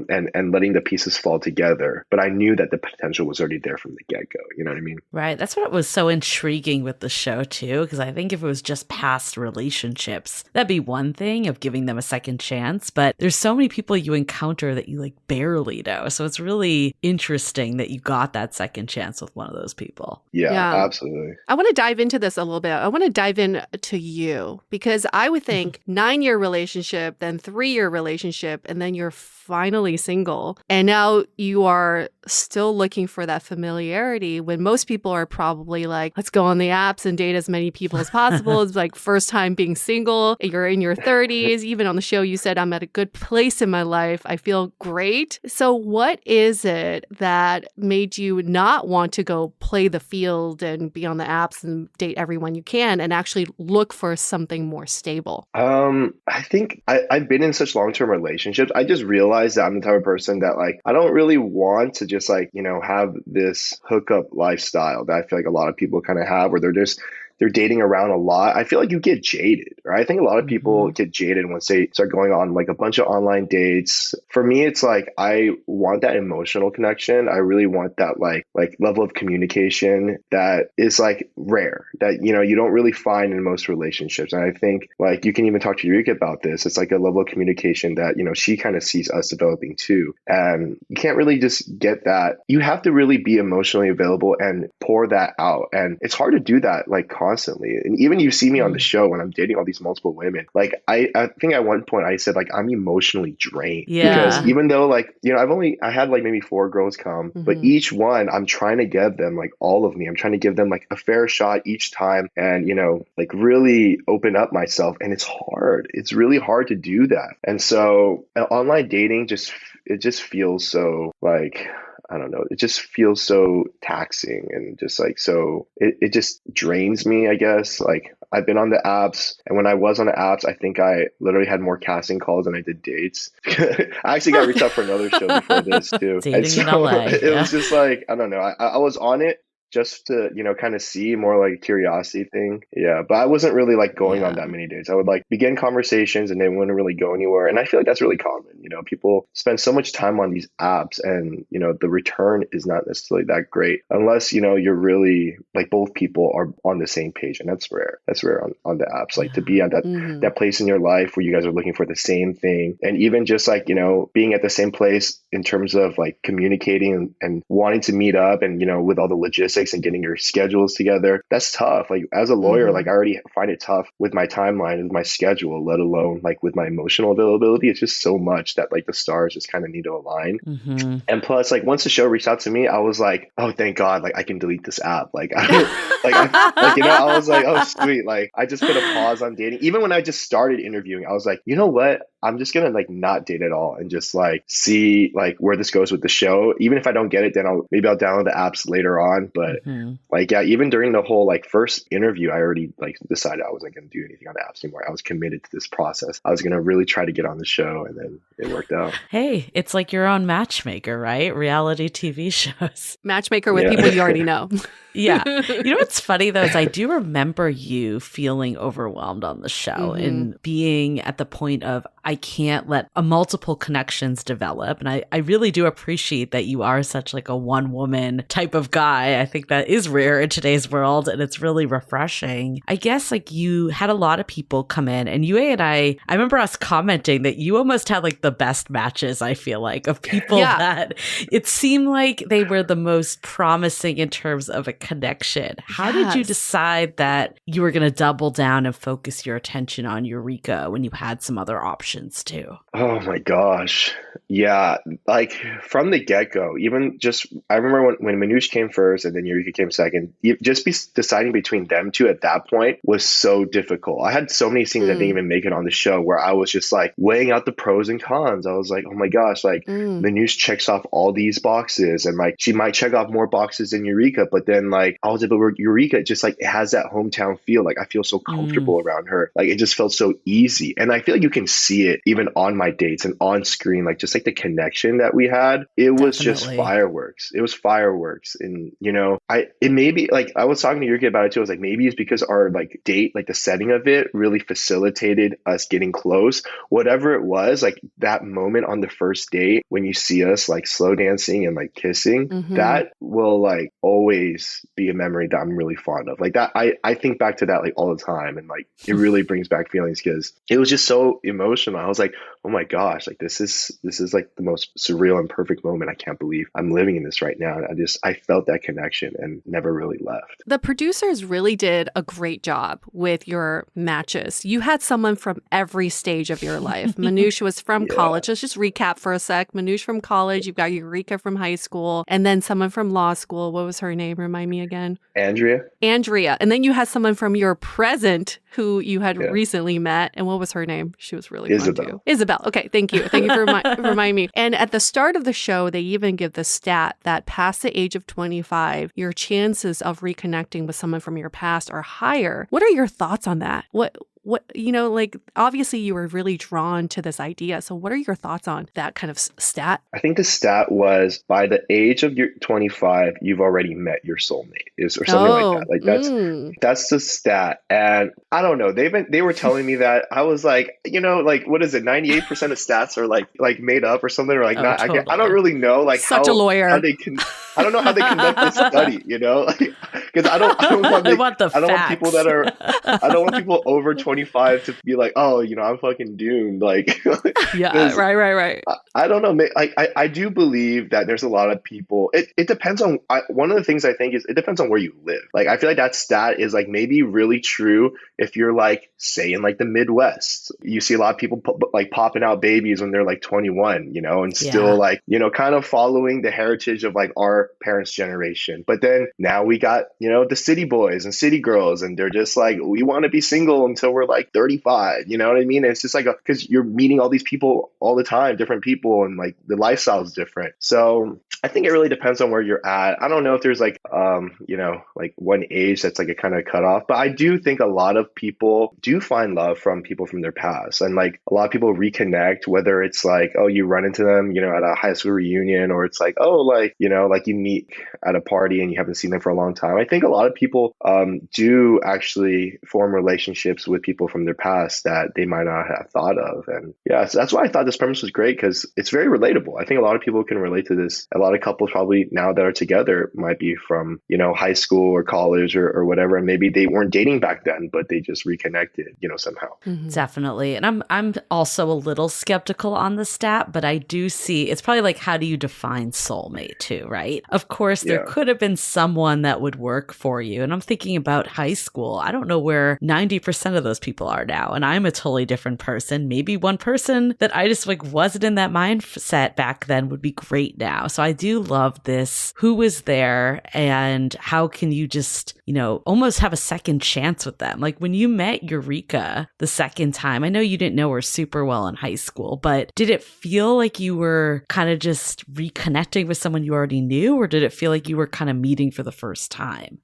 and letting the pieces fall together. But I knew that the potential was already there from the get-go. You know what I mean? Right. That's what was so intriguing with the show too, because I think if it was just past relationships, that'd be one thing of giving them a second chance. But there's so many people you encounter that you like barely know. So it's really interesting that you got that second chance with one of those people. Yeah. Absolutely. I want to dive into this a little bit. I want to dive in to you, because I would think 9-year relationship, then 3-year relationship, and then you're finally single. And now you are still looking for that familiarity, when most people are probably like, let's go on the apps and date as many people as possible. It's like first time being single. You're in your 30s. Even on the show, you said, I'm at a good place in my life. I feel great. So what is it that made you not want to go play the field and be on the apps and date everyone you can, and actually look for something more stable? I think I've been in such long-term relationships. I just realized that I'm the type of person that like, I don't really want to just like, have this hookup lifestyle that I feel like a lot of people kind of have, where they're dating around a lot. I feel like you get jaded, right? I think a lot of people get jaded once they start going on like a bunch of online dates. For me, it's like, I want that emotional connection. I really want that like level of communication that is like rare, that, you don't really find in most relationships. And I think like you can even talk to Yurika about this. It's like a level of communication that, she kind of sees us developing too. And you can't really just get that. You have to really be emotionally available and pour that out. And it's hard to do that like constantly. And even you see me on the show when I'm dating all these multiple women, like I think at one point I said like I'm emotionally drained. Because even though like, I had like maybe 4 girls come, but each one I'm trying to give them like all of me. I'm trying to give them like a fair shot each time, and like really open up myself. And it's hard. It's really hard to do that. And so online dating just feels so like, I don't know, it just feels so taxing, and just like, so it just drains me, I guess. Like I've been on the apps, and when I was on the apps, I think I literally had more casting calls than I did dates. I actually got reached out for another show before this too. Dating and so in LA, it was just like, I don't know, I was on it just to, kind of see, more like a curiosity thing. Yeah. But I wasn't really like going on that many dates. I would like begin conversations and they wouldn't really go anywhere. And I feel like that's really common. People spend so much time on these apps, and, the return is not necessarily that great unless, you're really like both people are on the same page. And that's rare. That's rare on the apps, like to be at that place in your life where you guys are looking for the same thing. And even just like, being at the same place in terms of like communicating and wanting to meet up, and, with all the logistics and getting your schedules together, that's tough. Like as a lawyer, like I already find it tough with my timeline, with my schedule, let alone like with my emotional availability. It's just so much that like the stars just kind of need to align. And plus, like once the show reached out to me, I was like, oh, thank God, like I can delete this app. Like, I was like, oh, sweet. Like I just put a pause on dating. Even when I just started interviewing, I was like, you know what? I'm just going to like not date at all and just like see like where this goes with the show. Even if I don't get it, then I'll download the apps later on. But like, yeah, even during the whole like first interview, I already like decided I wasn't going to do anything on the apps anymore. I was committed to this process. I was going to really try to get on the show, and then it worked out. Hey, it's like your own matchmaker, right? Reality TV shows. Matchmaker with people you already know. Yeah. You know what's funny though is I do remember you feeling overwhelmed on the show and being at the point of, I can't let multiple connections develop. And I really do appreciate that you are such like a one woman type of guy. I think that is rare in today's world, and it's really refreshing. I guess like you had a lot of people come in, and you and I remember us commenting that you almost had like the best matches, I feel like, of people that it seemed like they were the most promising in terms of a connection. How did you decide that you were going to double down and focus your attention on Eureka when you had some other options emotions too. Oh my gosh. Yeah, like from the get-go, even just I remember when Manoush came first and then Yurika came second, just deciding between them two at that point was so difficult. I had so many scenes that didn't even make it on the show where I was just like weighing out the pros and cons. I was like, oh my gosh, like Manoush checks off all these boxes and like she might check off more boxes than Yurika, but then like I was able to Yurika just like it has that hometown feel. Like I feel so comfortable around her. Like it just felt so easy. And I feel like you can see it even on my dates and on screen, like just like the connection that we had. It was just fireworks. It was fireworks. And you know, it may be like I was talking to Yurika about it too. I was like, maybe it's because our like date, like the setting of it really facilitated us getting close. Whatever it was, like that moment on the first date when you see us like slow dancing and like kissing, that will like always be a memory that I'm really fond of. Like that I think back to that like all the time, and like it really brings back feelings because it was just so emotional. I was like, oh my gosh, like this is like the most surreal and perfect moment. I can't believe I'm living in this right now. I felt that connection and never really left. The producers really did a great job with your matches. You had someone from every stage of your life. Manoush was from college. Let's just recap for a sec. Manoush from college. You've got Eureka from high school, and then someone from law school. What was her name? Remind me again. Andrea. And then you had someone from your present who you had recently met. And what was her name? She was really fun too. Isabel. Okay, thank you. Thank you for reminding me. And at the start of the show, they even give the stat that past the age of 25, your chances of reconnecting with someone from your past are higher. What are your thoughts on that? What, you know, like obviously you were really drawn to this idea. So what are your thoughts on that kind of stat? I think the stat was by the age of your 25, you've already met your soulmate or something like that. Like that's the stat. And I don't know. They were telling me that. I was like, you know, like what is it? 98% of stats are like made up or something, or like not. Totally. I don't really know like such a lawyer. How they can. I don't know how they conduct this study, you know, because I don't want people over 25 to be like, oh, you know, I'm fucking doomed. Like, right. I don't know. I do believe that there's a lot of people. It depends on. One of the things I think is it depends on where you live. Like, I feel like that stat is like maybe really true if you're like, say, in like the Midwest. You see a lot of people like popping out babies when they're like 21, you know, and still like, you know, kind of following the heritage of like our parents' generation. But then now we got, you know, the city boys and city girls, and they're just like, we want to be single until we're like 35. You know what I mean? And it's just like because you're meeting all these people all the time, different people, and like the lifestyle is different. So I think it really depends on where you're at. I don't know if there's like, you know, like one age that's like a kind of cutoff, but I do think a lot of people do find love from people from their past. And like a lot of people reconnect, whether it's like, oh, you run into them, you know, at a high school reunion, or it's like, oh, like, you know, like you meet at a party and you haven't seen them for a long time. I think a lot of people do actually form relationships with people from their past that they might not have thought of. And yeah, so that's why I thought this premise was great, because it's very relatable. I think a lot of people can relate to this. A lot of couples probably now that are together might be from, you know, high school or college or whatever. And maybe they weren't dating back then, but they just reconnected, you know, somehow. Definitely. And I'm also a little skeptical on the stat, but I do see it's probably like, how do you define soulmate too, right? Of course, there could have been someone that would work for you. And I'm thinking about high school. I don't know where 90% of those people are now. And I'm a totally different person. Maybe one person that I just like wasn't in that mindset back then would be great now. So I do love this. Who was there and how can you just, you know, almost have a second chance with them? Like when you met Yurika the second time, I know you didn't know her super well in high school, but did it feel like you were kind of just reconnecting with someone you already knew, or did it feel like you were kind of meeting for the first time?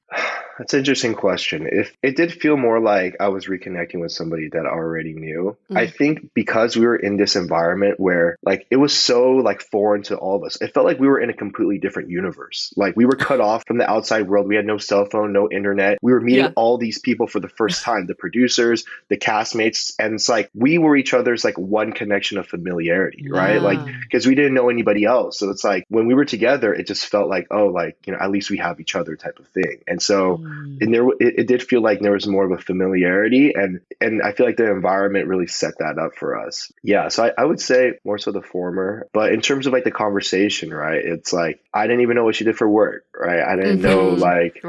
That's an interesting question. If it did feel more like I was reconnecting with somebody that I already knew, I think because we were in this environment where like it was so like foreign to all of us, it felt like we were in a completely different universe. Like we were cut off from the outside world. We had no cell phone, no internet. We were meeting all these people for the first time, the producers, the castmates. And it's like we were each other's like one connection of familiarity, right? Like because we didn't know anybody else. So it's like when we were together, it just felt like, oh, like, you know, at least we have each other type of thing. And so and it did feel like there was more of a familiarity, and I feel like the environment really set that up for us. Yeah, so I would say more so the former. But in terms of like the conversation, right? It's like I didn't even know what she did for work, right? I didn't know like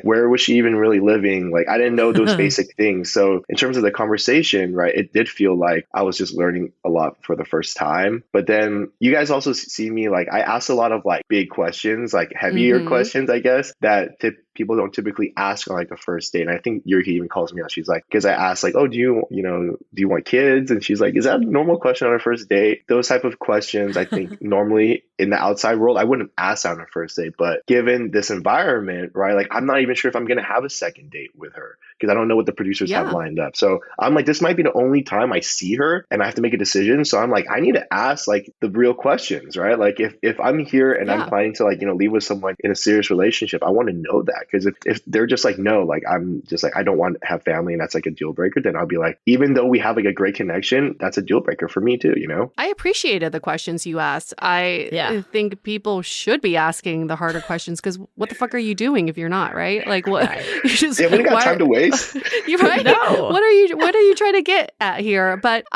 where was she even really living? Like I didn't know those basic things. So in terms of the conversation, right, it did feel like I was just learning a lot for the first time. But then you guys also see me like I asked a lot of like big questions, like heavier questions, I guess, that people don't typically ask on like a first date. And I think Yuri even calls me out. She's like, because I asked like, oh, do you want kids? And she's like, is that a normal question on a first date? Those type of questions, I think normally in the outside world, I wouldn't ask that on a first date. But given this environment, right, like I'm not even sure if I'm going to have a second date with her because I don't know what the producers have lined up. So I'm like, this might be the only time I see her and I have to make a decision. So I'm like, I need to ask like the real questions, right? Like if I'm here and I'm planning to like, leave with someone in a serious relationship, I want to know that. Because if they're just like, no, like I'm just like, I don't want to have family and that's like a deal breaker, then I'll be like, even though we have like a great connection, that's a deal breaker for me too, I appreciated the questions you asked. I think people should be asking the harder questions because what the fuck are you doing if you're not, right? Like what? You just, we ain't got time to waste. You're right. No. What are you trying to get at here? But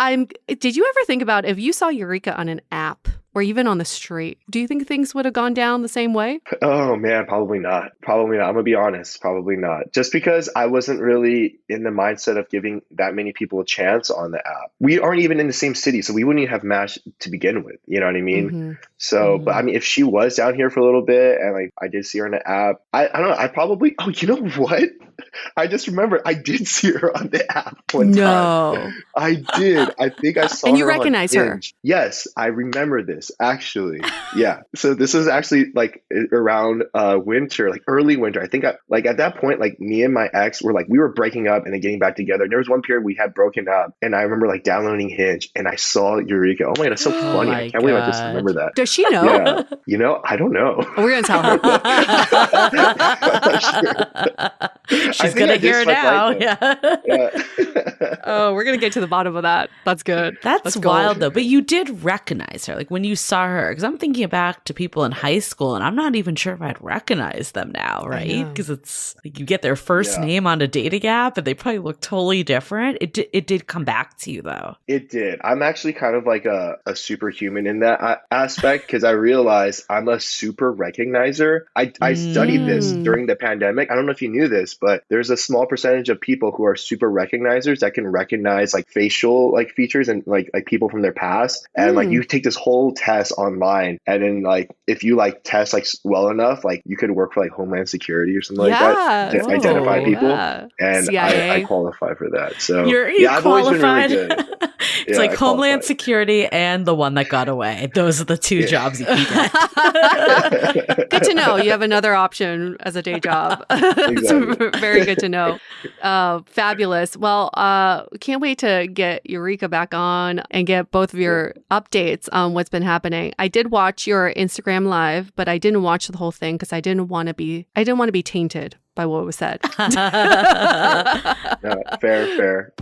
did you ever think about if you saw Eureka on an app or even on the street, do you think things would have gone down the same way? Oh man, probably not. Probably not. I'm gonna be honest, probably not. Just because I wasn't really in the mindset of giving that many people a chance on the app. We aren't even in the same city, so we wouldn't even have matched to begin with. You know what I mean? So, but I mean, if she was down here for a little bit and like I did see her on the app, I don't know, I probably, oh, you know what? I just remembered I did see her on the app one time. I did. I think I saw her. And you recognize her? Yes, I remember this actually. Yeah. So this was actually like around winter, like early winter. I think like at that point, like me and my ex were like, we were breaking up and then getting back together. There was one period we had broken up and I remember like downloading Hinge and I saw Eureka. Oh my God, that's so funny. I can't believe I just remember that. Does she know? Yeah. I don't know. We're going to tell her. She's going to hear it now. Oh, we're going to get to the bottom of that. That's good. That's wild though. But you did recognize her. Like when you saw her, because I'm thinking back to people in high school and I'm not even sure if I'd recognize them now, right? Because it's like you get their first name on a dating app and they probably look totally different. It did come back to you though. It did. I'm actually kind of like a superhuman in that aspect because I realized I'm a super recognizer. I studied this during the pandemic. I don't know if you knew this, but there's a small percentage of people who are super recognizers that can recognize like facial like features and like people from their past. And like you take this whole test online and then like if you like test like well enough, like you could work for like Homeland Security or something like that to identify people. And I qualify for that. So I've always been really good. It's like Homeland Security and the one that got away. Those are the two jobs you can get. Good to know. You have another option as a day job. It's very good to know. Fabulous. Well, can't wait to get Yurika back on and get both of your updates on what's been happening. I did watch your Instagram live, but I didn't watch the whole thing because I didn't want to be tainted by what was said. No, fair.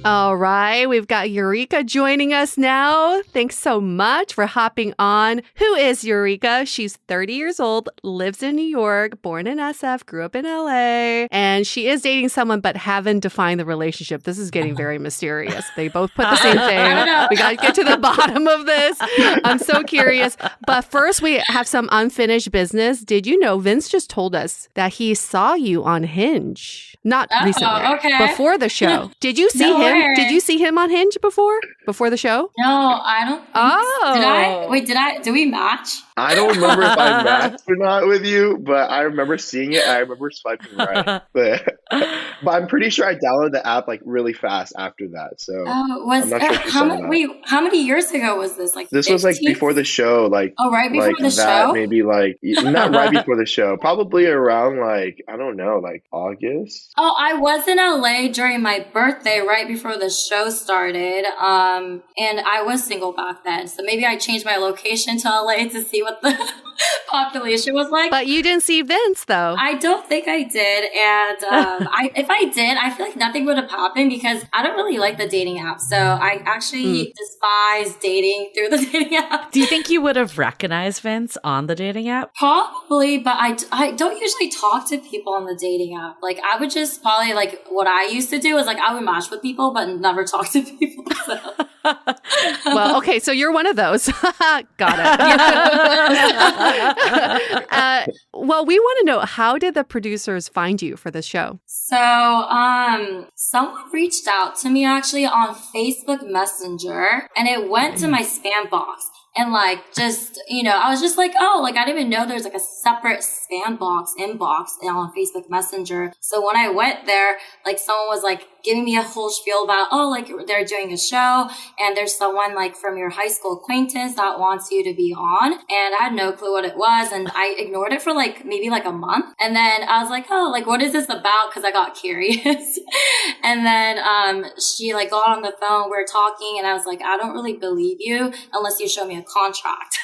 All right, we've got Yurika joining us now. Thanks so much for hopping on. Who is Yurika? She's 30 years old, lives in New York, born in SF, grew up in LA, and she is dating someone but haven't defined the relationship. This is getting very mysterious. They both put the same thing. We got to get to the bottom of this. I'm so curious. But first, we have some unfinished business. Did you know Vince just told us that he saw you on Hinge? Not recently, before the show. Did you see him? Did you see him on Hinge before the show? No, I don't think so. Did I? Wait, did we match? I don't remember if I matched or not with you, but I remember seeing it. I remember swiping right. But I'm pretty sure I downloaded the app like really fast after that. So how many years ago was this? Like this 15? Was like before the show. Like right before like the show? Maybe like not right before the show. Probably around like I don't know, like August. Oh, I was in LA during my birthday right before the show started. And I was single back then. So maybe I changed my location to LA to see what the population was like. But you didn't see Vince, though. I don't think I did. And if I did, I feel like nothing would have happened because I don't really like the dating app. So I actually despise dating through the dating app. Do you think you would have recognized Vince on the dating app? Probably, but I don't usually talk to people on the dating app. Like, I would just probably, like, what I used to do is, like, I would match with people, but never talk to people. So. Well, okay, so you're one of those. Got it. Well, we want to know, how did the producers find you for this show? So, someone reached out to me actually on Facebook Messenger, and it went to my spam box. And like, just, you know, I was just like, oh, like, I didn't even know there's like a separate spam box inbox on Facebook Messenger. So when I went there, like, someone was like giving me a whole spiel about, oh, like, they're doing a show and there's someone like from your high school acquaintance that wants you to be on. And I had no clue what it was. And I ignored it for like maybe like a month. And then I was like, oh, like, what is this about? Cause I got curious. And then, she like got on the phone, we were talking, and I was like, I don't really believe you unless you show me a contract.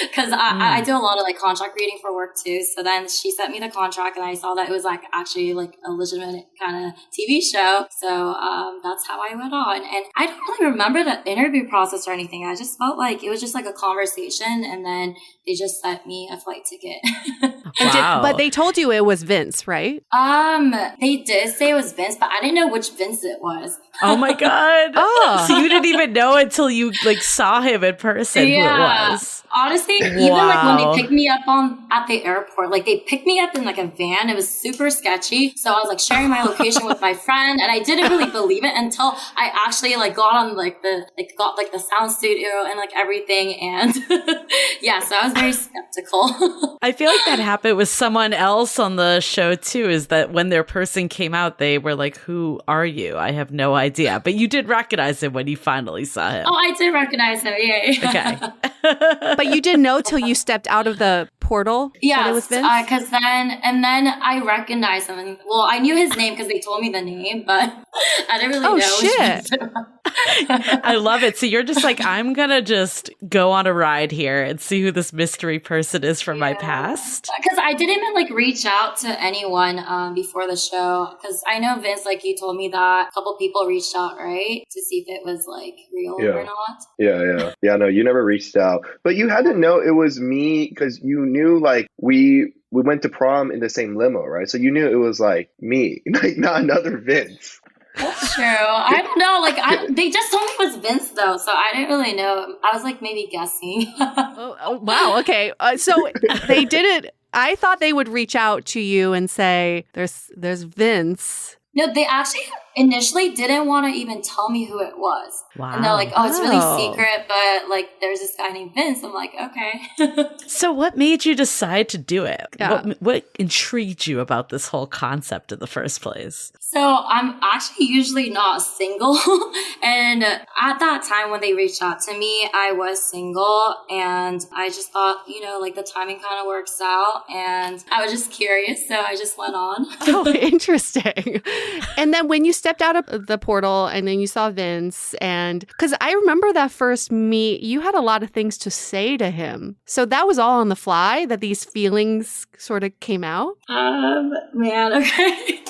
Because I do a lot of like contract reading for work too. So then she sent me the contract and I saw that it was like actually like a legitimate kind of TV show. So that's how I went on. And I don't really remember the interview process or anything. I just felt like it was just like a conversation, and then they just sent me a flight ticket. Wow. But they told you it was Vince, right? They did say it was Vince, but I didn't know which Vince it was. Oh my God. Oh. So you didn't even know until you like saw him in person who it was. Honestly, even like when they picked me up at the airport, like they picked me up in like a van. It was super sketchy. So I was like sharing my location with my friend, and I didn't really believe it until I actually like got on like the sound studio and like everything. And yeah, so I was very skeptical. I feel like that happened with someone else on the show too, is that when their person came out, they were like, who are you? I have no idea. But you did recognize him when you finally saw him. Oh, I did recognize him. Yeah. Okay. But you didn't know till you stepped out of the portal that it was Vince? Because then I recognized him. And, well, I knew his name because they told me the name, but I didn't really know. Shit. I love it. So you're just like, I'm going to just go on a ride here and see who this mystery person is from my past. Because I didn't even like reach out to anyone before the show. Because I know, Vince, like you told me that a couple people reached out, right? To see if it was like real or not. Yeah, no, you never reached out. But you had to know it was me because you knew like we went to prom in the same limo, right? So you knew it was like me, like not another Vince. That's true. I don't know. Like, they just told me it was Vince, though, so I didn't really know. I was like maybe guessing. Oh, wow. Okay. So they didn't. I thought they would reach out to you and say, "There's Vince." No, they actually initially didn't want to even tell me who it was. Wow. And they're like, oh, it's really secret, but like there's this guy named Vince. I'm like, okay. So what made you decide to do it? Yeah. What intrigued you about this whole concept in the first place? So I'm actually usually not single. And at that time when they reached out to me, I was single, and I just thought, you know, like the timing kind of works out, and I was just curious. So I just went on. Oh, interesting. And then when you stepped out of the portal and then you saw Vince, and because I remember that first meet, you had a lot of things to say to him. So that was all on the fly that these feelings sort of came out? Man, okay.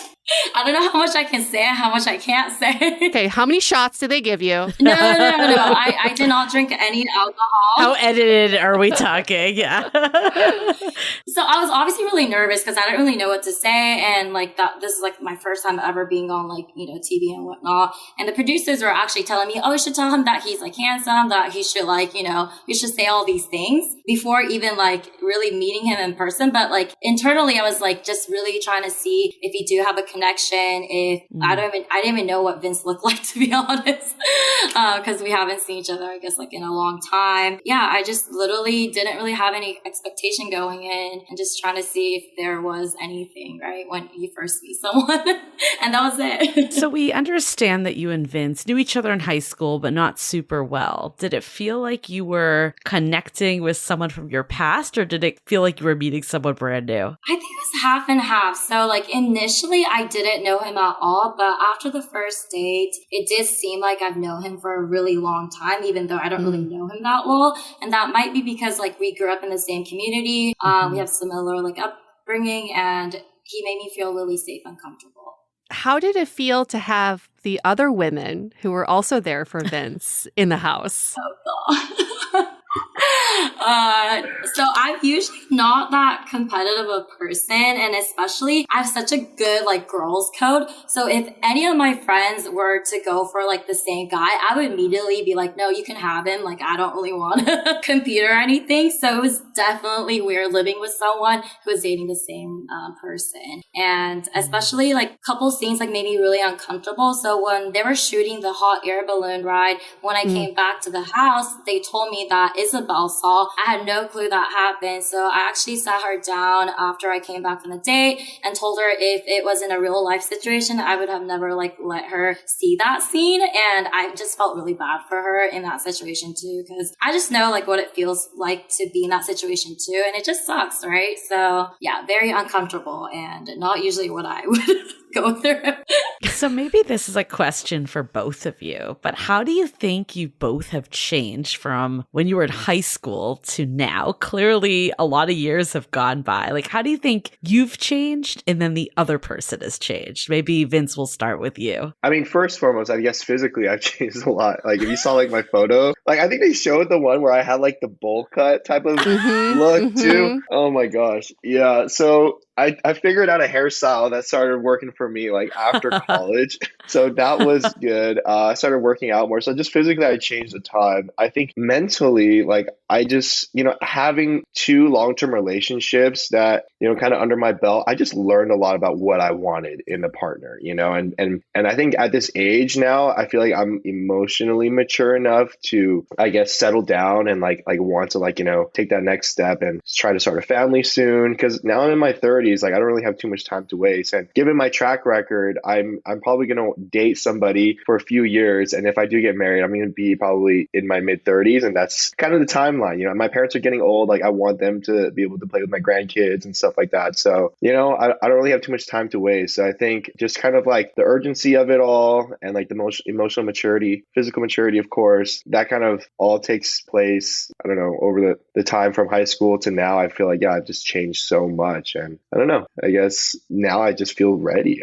I don't know how much I can say and how much I can't say. Okay, how many shots did they give you? No. I did not drink any alcohol. How edited are we talking? Yeah. So I was obviously really nervous because I didn't really know what to say. And like that, this is like my first time ever being on like, you know, TV and whatnot. And the producers were actually telling me, oh, you should tell him that he's like handsome, that he should like, you know, you should say all these things before even like really meeting him in person. But like internally, I was like just really trying to see if you do have a connection. If I didn't even know what Vince looked like, to be honest, because we haven't seen each other, I guess, like in a long time. Yeah, I just literally didn't really have any expectation going in, and just trying to see if there was anything, right, when you first meet someone. And that was it. So we understand that you and Vince knew each other in high school, but not super well. Did it feel like you were connecting with someone from your past, or did it feel like you were meeting someone brand new? I think it was half and half. So like initially I I didn't know him at all, but after the first date, it did seem like I've known him for a really long time, even though I don't really know him that well. And that might be because like we grew up in the same community. We have similar like upbringing, and he made me feel really safe and comfortable. How did it feel to have the other women who were also there for Vince in the house? Oh, God. So I'm usually not that competitive a person, and especially I have such a good like girls code. So if any of my friends were to go for like the same guy, I would immediately be like, no, you can have him. Like, I don't really want to compete or anything. So it was definitely weird living with someone who was dating the same person. And especially like couple scenes like made me really uncomfortable. So when they were shooting the hot air balloon ride, when I came back to the house, they told me that Isabel saw. I had no clue that happened. So I actually sat her down after I came back from the date and told her if it was in a real life situation, I would have never like let her see that scene. And I just felt really bad for her in that situation too, because I just know like what it feels like to be in that situation too. And it just sucks, right? So yeah, very uncomfortable and not usually what I would go through. So maybe this is a question for both of you, but how do you think you both have changed from when you were in high school to now? Clearly, a lot of years have gone by. Like, how do you think you've changed and then the other person has changed? Maybe Vince, will start with you. I mean, first and foremost, I guess physically I've changed a lot. Like if you saw like my photo, like I think they showed the one where I had like the bowl cut type of look too. Oh my gosh. Yeah. So I figured out a hairstyle that started working for me like after college. So that was good. I started working out more. So just physically, I changed a ton. I think mentally, like I just, having two long-term relationships that, kind of under my belt, I just learned a lot about what I wanted in a partner, and I think at this age now, I feel like I'm emotionally mature enough to, I guess, settle down and like want to take that next step and try to start a family soon. Because now I'm in my 30s. Like I don't really have too much time to waste. And given my track record, I'm probably going to date somebody for a few years. And if I do get married, I'm going to be probably in my mid 30s. And that's kind of the timeline. My parents are getting old. Like I want them to be able to play with my grandkids and stuff like that. So, I don't really have too much time to waste. So I think just kind of like the urgency of it all and like the most emotional maturity, physical maturity, of course, that kind of all takes place, I don't know, over the time from high school to now. I feel like, yeah, I've just changed so much. And I don't know. I guess now I just feel ready.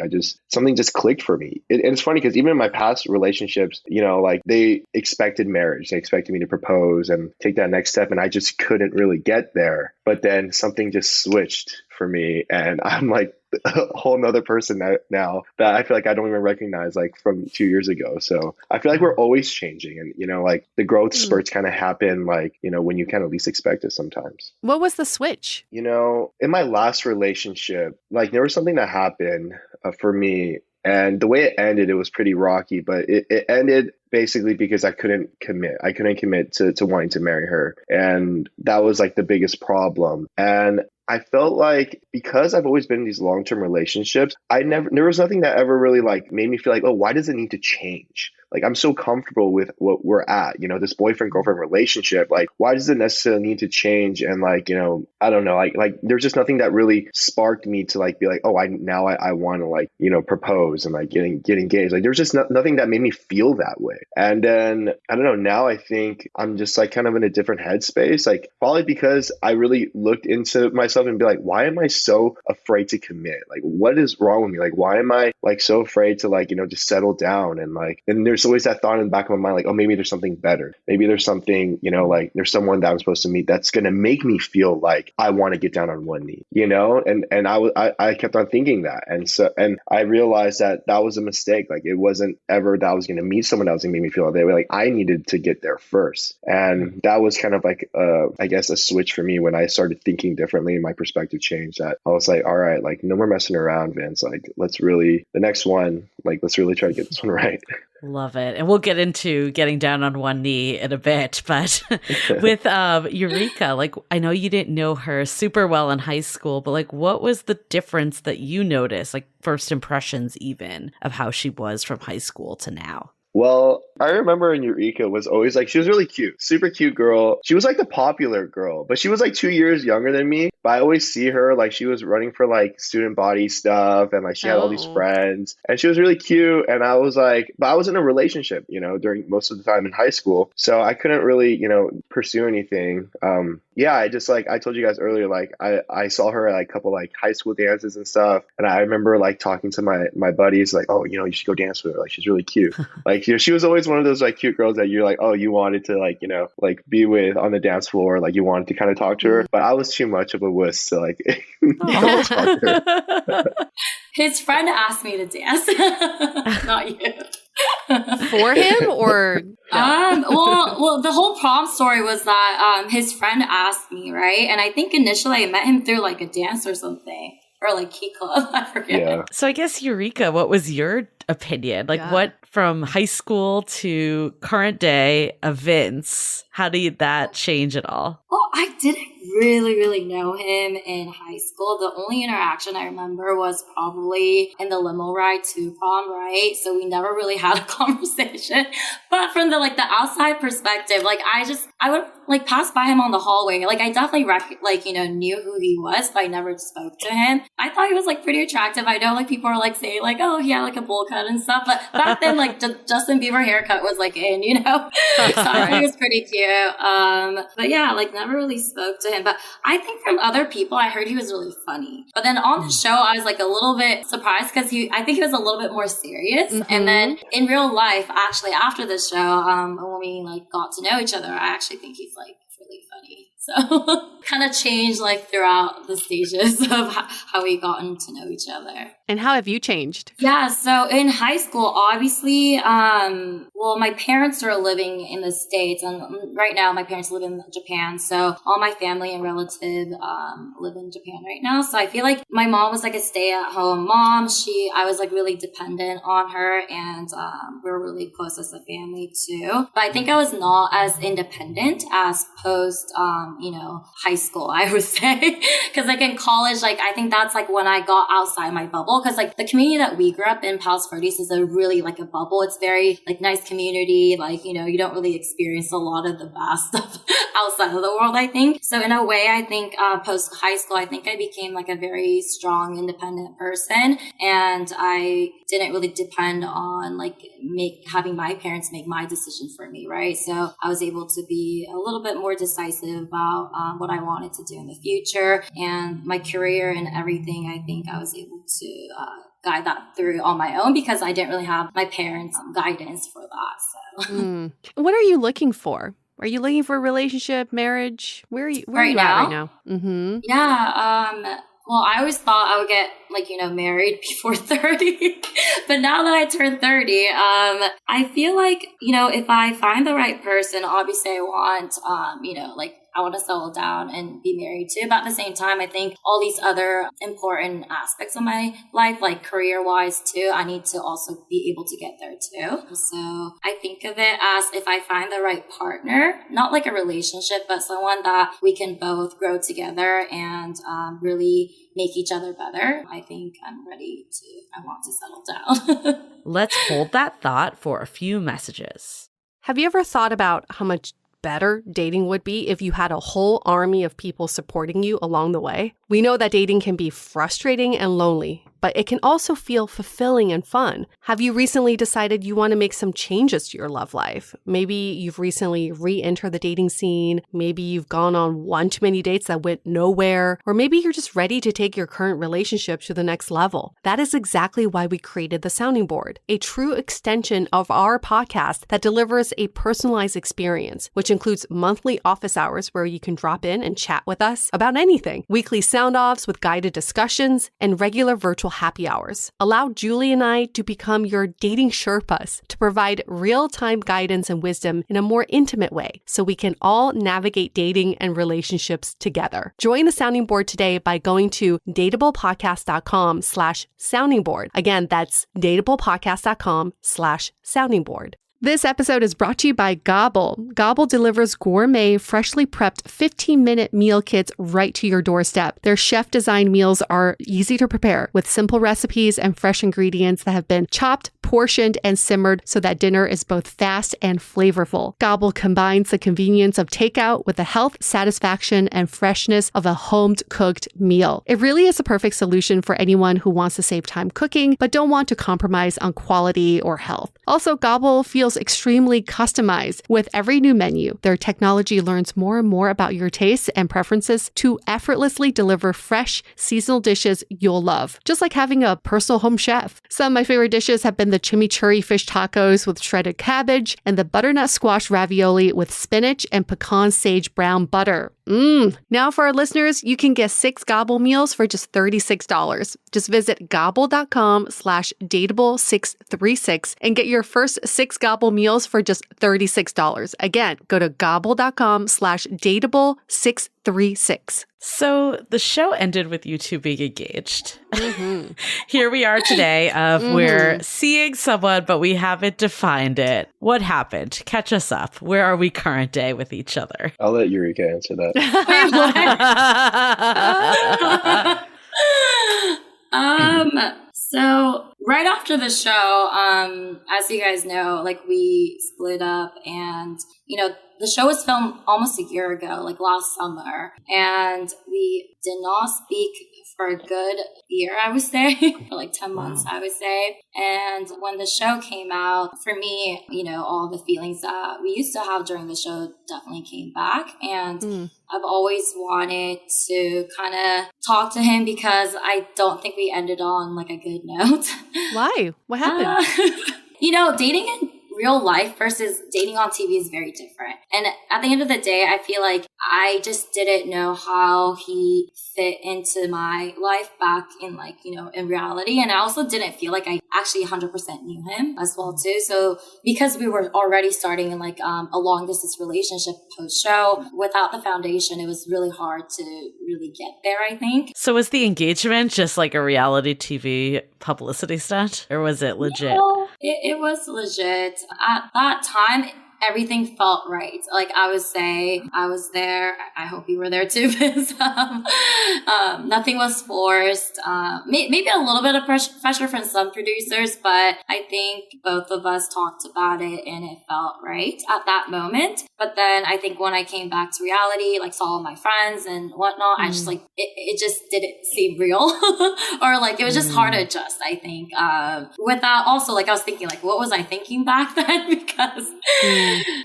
Something just clicked for me. And it's funny because even in my past relationships, like they expected marriage. They expected me to propose and take that next step. And I just couldn't really get there. But then something just switched for me. And I'm like a whole nother person now that I feel like I don't even recognize like from 2 years ago. So I feel like we're always changing. And, like the growth spurts kind of happen like, when you kind of least expect it sometimes. What was the switch? In my last relationship, like there was something that happened for me. And the way it ended, it was pretty rocky, but it ended basically because I couldn't commit. I couldn't commit to wanting to marry her. And that was like the biggest problem. And I felt like because I've always been in these long-term relationships, there was nothing that ever really like made me feel like, oh, why does it need to change? Like I'm so comfortable with what we're at, this boyfriend-girlfriend relationship. Like, why does it necessarily need to change? And like, I don't know, like there's just nothing that really sparked me to like be like, oh, I want to like, propose and like get engaged. Like there's just nothing that made me feel that way. And then I don't know, now I think I'm just like kind of in a different headspace, like probably because I really looked into myself and be like, why am I so afraid to commit? Like, what is wrong with me? Like, why am I like so afraid to like, just settle down? And there's always that thought in the back of my mind, like, oh, maybe there's something better. Maybe there's something, like there's someone that I'm supposed to meet that's going to make me feel like I want to get down on one knee, and I kept on thinking that. And I realized that was a mistake. Like it wasn't ever that I was going to meet someone that was going to make me feel that way. Like I needed to get there first. And that was kind of like, I guess a switch for me when I started thinking differently and my perspective changed, that I was like, all right, like no more messing around, Vince. Like let's really try to get this one right. Love it. And we'll get into getting down on one knee in a bit. But with Eureka, like I know you didn't know her super well in high school, but like what was the difference that you noticed, like first impressions even, of how she was from high school to now? Well, I remember in Yurika was always like, she was really cute, super cute girl. She was like the popular girl, but she was like 2 years younger than me. but I always see her, like, she was running for like student body stuff, and like she had all these Oh. friends, and she was really cute. And I was like, but I was in a relationship, during most of the time in high school, so I couldn't really, pursue anything. Yeah, I just, like I told you guys earlier, like I saw her at like a couple like high school dances and stuff, and I remember like talking to my buddies, like, oh, you should go dance with her, like she's really cute. Like, she was always one of those like cute girls that you're like, oh, you wanted to like, like be with on the dance floor, like you wanted to kind of talk to her. But I was too much of a wuss to like talk to her. His friend asked me to dance, not you. For him or no? Well, the whole prom story was that his friend asked me, right? And I think initially I met him through like a dance or something, or like Key Club, I forget. Yeah. So I guess, Eureka, what was your opinion? Like, what from high school to current day events, how did that change at all? Well, I didn't really know him in high school. The only interaction I remember was probably in the limo ride to prom, right? So we never really had a conversation. But from the outside perspective, like I would like pass by him on the hallway. Like I definitely knew who he was, but I never spoke to him. I thought he was like pretty attractive. I know like people are like saying like, oh, he had like a bowl cut and stuff. But back then, like Justin Bieber haircut was like in, So I think it was pretty cute. But yeah, like never really spoke to him. But I think from other people, I heard he was really funny. But then on the show, I was like a little bit surprised because I think he was a little bit more serious. Mm-hmm. And then in real life, actually after the show, when we like got to know each other, I actually think he's like really funny. So kind of changed like throughout the stages of how we gotten to know each other. And how have you changed? Yeah, so in high school, obviously, well, my parents are living in the States, and right now my parents live in Japan. So all my family and relatives live in Japan right now. So I feel like my mom was like a stay-at-home mom. I was like really dependent on her, and we were really close as a family too. But I think I was not as independent as post, high school, I would say. Because like in college, like I think that's like when I got outside my bubble. Because like the community that we grew up in, Palos Verdes, is a really like a bubble. It's very like nice community. Like, you don't really experience a lot of the bad stuff outside of the world, I think. So in a way, I think post high school, I think I became like a very strong, independent person. And I didn't really depend on like having my parents make my decision for me, right? So I was able to be a little bit more decisive about what I wanted to do in the future, and my career and everything. I think I was able to guide that through on my own because I didn't really have my parents' guidance for that. So, What are you looking for? Are you looking for a relationship, marriage? Where are you at right now? Mm-hmm. Yeah. Well, I always thought I would get married before 30, but now that I turned 30, I feel like, if I find the right person, obviously I want, I want to settle down and be married too. But at the same time, I think all these other important aspects of my life, like career-wise too, I need to also be able to get there too. So I think of it as if I find the right partner, not like a relationship, but someone that we can both grow together and really make each other better. I think I'm ready I want to settle down. Let's hold that thought for a few messages. Have you ever thought about how much better dating would be if you had a whole army of people supporting you along the way? We know that dating can be frustrating and lonely, but it can also feel fulfilling and fun. Have you recently decided you want to make some changes to your love life? Maybe you've recently re-entered the dating scene. Maybe you've gone on one too many dates that went nowhere. Or maybe you're just ready to take your current relationship to the next level. That is exactly why we created the Sounding Board, a true extension of our podcast that delivers a personalized experience, which includes monthly office hours where you can drop in and chat with us about anything, weekly sound-offs with guided discussions, and regular virtual happy hours. Allow Julie and I to become your dating Sherpas to provide real-time guidance and wisdom in a more intimate way so we can all navigate dating and relationships together. Join the Sounding Board today by going to dateablepodcast.com/sounding board. Again, that's dateablepodcast.com/sounding board. This episode is brought to you by Gobble. Gobble delivers gourmet, freshly prepped 15-minute meal kits right to your doorstep. Their chef-designed meals are easy to prepare with simple recipes and fresh ingredients that have been chopped, portioned, and simmered so that dinner is both fast and flavorful. Gobble combines the convenience of takeout with the health, satisfaction, and freshness of a home-cooked meal. It really is a perfect solution for anyone who wants to save time cooking but don't want to compromise on quality or health. Also, Gobble feels extremely customized. With every new menu, their technology learns more and more about your tastes and preferences to effortlessly deliver fresh, seasonal dishes you'll love, just like having a personal home chef. Some of my favorite dishes have been the chimichurri fish tacos with shredded cabbage and the butternut squash ravioli with spinach and pecan sage brown butter. Now for our listeners, you can get 6 Gobble meals for just $36. Just visit gobble.com/dateable636 and get your first 6 Gobble meals for just $36. Again, go to gobble.com/dateable636. So the show ended with you two being engaged. Here we are today we're seeing someone, but we haven't defined it. What happened? Catch us up. Where are we current day with each other? I'll let Yurika answer that. So right after the show, as you guys know, like we split up and, the show was filmed almost a year ago, like last summer, and we did not speak for a good year, I would say, for like 10 months, I would say. And when the show came out, for me, all the feelings that we used to have during the show definitely came back. And I've always wanted to kind of talk to him because I don't think we ended on like a good note. Why? What happened? Dating in real life versus dating on TV is very different. And at the end of the day, I feel like I just didn't know how he fit into my life back in in reality. And I also didn't feel like I actually 100% knew him as well too. So because we were already starting in a long distance relationship post show, without the foundation, it was really hard to really get there, I think. So was the engagement just like a reality TV publicity stunt, or was it legit? It was legit. At that time, everything felt right. Like I would say, I was there. I hope you were there too. Because, nothing was forced. Maybe a little bit of pressure from some producers, but I think both of us talked about it and it felt right at that moment. But then I think when I came back to reality, saw all my friends and whatnot, I just it just didn't seem real, or it was just hard to adjust. I think without also I was thinking what was I thinking back then because.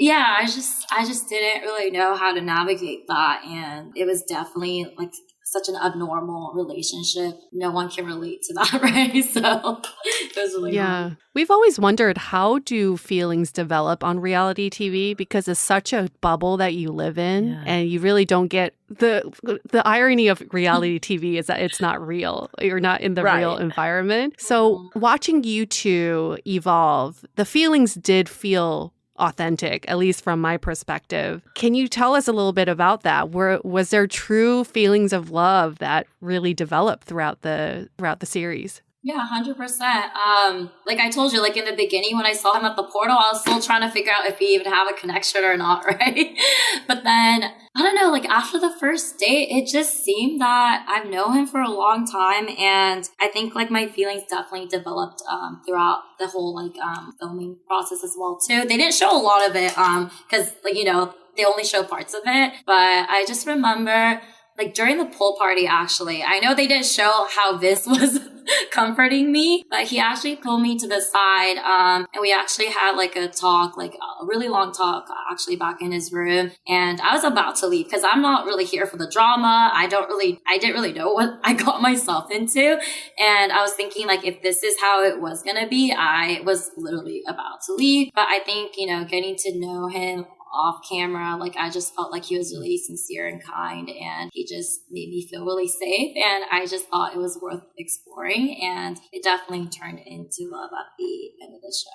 Yeah, I just didn't really know how to navigate that, and it was definitely such an abnormal relationship. No one can relate to that, right? So it was really hard. We've always wondered, how do feelings develop on reality TV? Because it's such a bubble that you live in, and you really don't get the irony of reality TV is that it's not real. You're not in the real environment. So watching you two evolve, the feelings did feel authentic, at least from my perspective. Can you tell us a little bit about that? Was there true feelings of love that really developed throughout the series? Yeah, 100%. Like I told you, in the beginning when I saw him at the portal, I was still trying to figure out if we even have a connection or not, right? But then, I don't know, after the first date, it just seemed that I've known him for a long time. And I think my feelings definitely developed throughout the whole filming process as well too. They didn't show a lot of it because they only show parts of it. But I just remember during the pool party, actually, I know they didn't show how Vince was comforting me, but he actually pulled me to the side, and we actually had a talk, a really long talk, actually back in his room. And I was about to leave because I'm not really here for the drama. I didn't really know what I got myself into. And I was thinking if this is how it was going to be, I was literally about to leave. But I think, getting to know him off camera, I just felt he was really sincere and kind, and he just made me feel really safe, and I just thought it was worth exploring, and it definitely turned into love at the end of the show.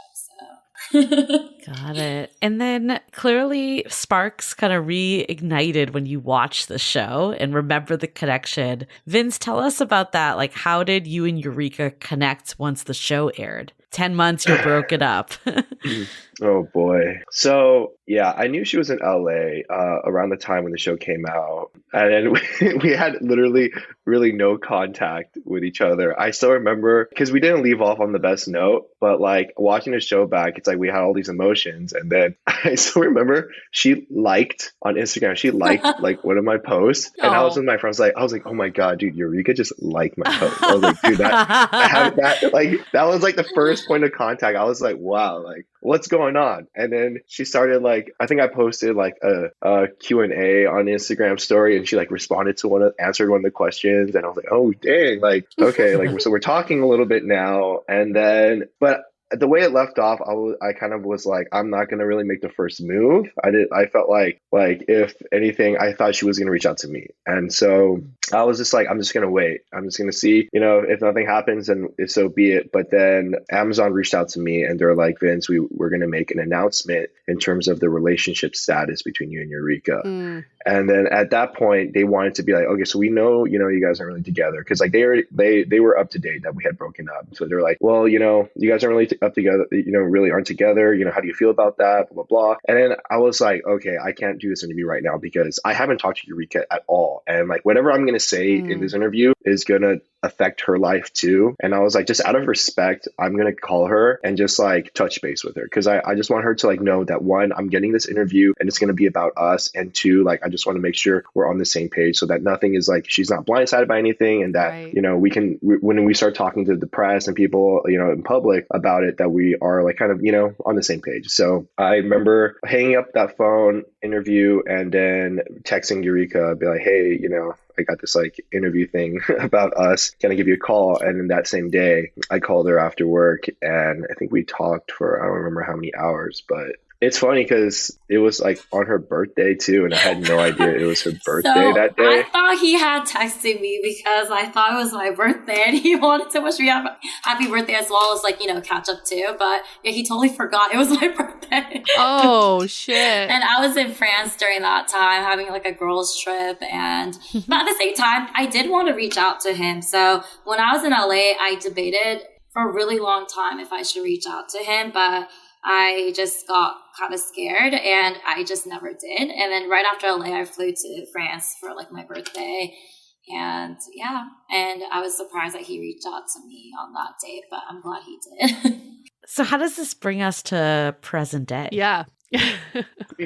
Got it. And then clearly sparks kind of reignited when you watched the show and remember the connection. Vince, tell us about that. How did you and Eureka connect once the show aired? 10 months you're broken up. Oh boy. So yeah, I knew she was in LA around the time when the show came out. And then we had literally really no contact with each other. I still remember because we didn't leave off on the best note, but like watching the show back, it's like we had all these emotions. And then I still remember she liked on Instagram, she liked like one of my posts. And I was with my friends, like, I was like, oh my God, dude, Eureka just liked my post. I was like, dude, that was like the first point of contact. I was like, wow, like what's going on? And then she started like, I think I posted like a Q&A on Instagram story, and she like responded to answered one of the questions, and I was like, oh dang, like okay, like so we're talking a little bit now. And then but the way it left off, I kind of was like, I'm not gonna really make the first move. I felt like if anything, I thought she was gonna reach out to me, and so I was just like, I'm just gonna wait. I'm just gonna see, if nothing happens, and if so be it. But then Amazon reached out to me, and they're like, Vince, we're gonna make an announcement in terms of the relationship status between you and Eureka. And then at that point, they wanted to be like, okay, so we know, you guys aren't really together, because like they were up to date that we had broken up. So they're like, well, you guys aren't really up together, really aren't together. How do you feel about that? Blah, blah, blah. And then I was like, okay, I can't do this interview right now because I haven't talked to Eureka at all. And like whatever I'm going to say in this interview is going to affect her life too. And I was like, just out of respect, I'm going to call her and just like touch base with her. Cause I just want her to like know that one, I'm getting this interview and it's going to be about us. And two, like, I just want to make sure we're on the same page so that nothing is like, she's not blindsided by anything. And that, Right. When we start talking to the press and people, in public about it, that we are like kind of, on the same page. So I remember hanging up that phone interview and then texting Eureka, be like, hey, I got this like interview thing about us. Can I give you a call? And then that same day, I called her after work, and I think we talked for, I don't remember how many hours, but it's funny because it was like on her birthday too, and I had no idea it was her birthday that day. I thought he had texted me because I thought it was my birthday, and he wanted to wish me happy birthday as well as like, catch up too. But yeah, he totally forgot it was my birthday. Oh shit. And I was in France during that time having like a girls trip, and but at the same time, I did want to reach out to him. So when I was in LA, I debated for a really long time if I should reach out to him, but I just got kind of scared and I just never did. And then right after LA, I flew to France for like my birthday. And yeah, and I was surprised that he reached out to me on that date, but I'm glad he did. So how does this bring us to present day? Yeah.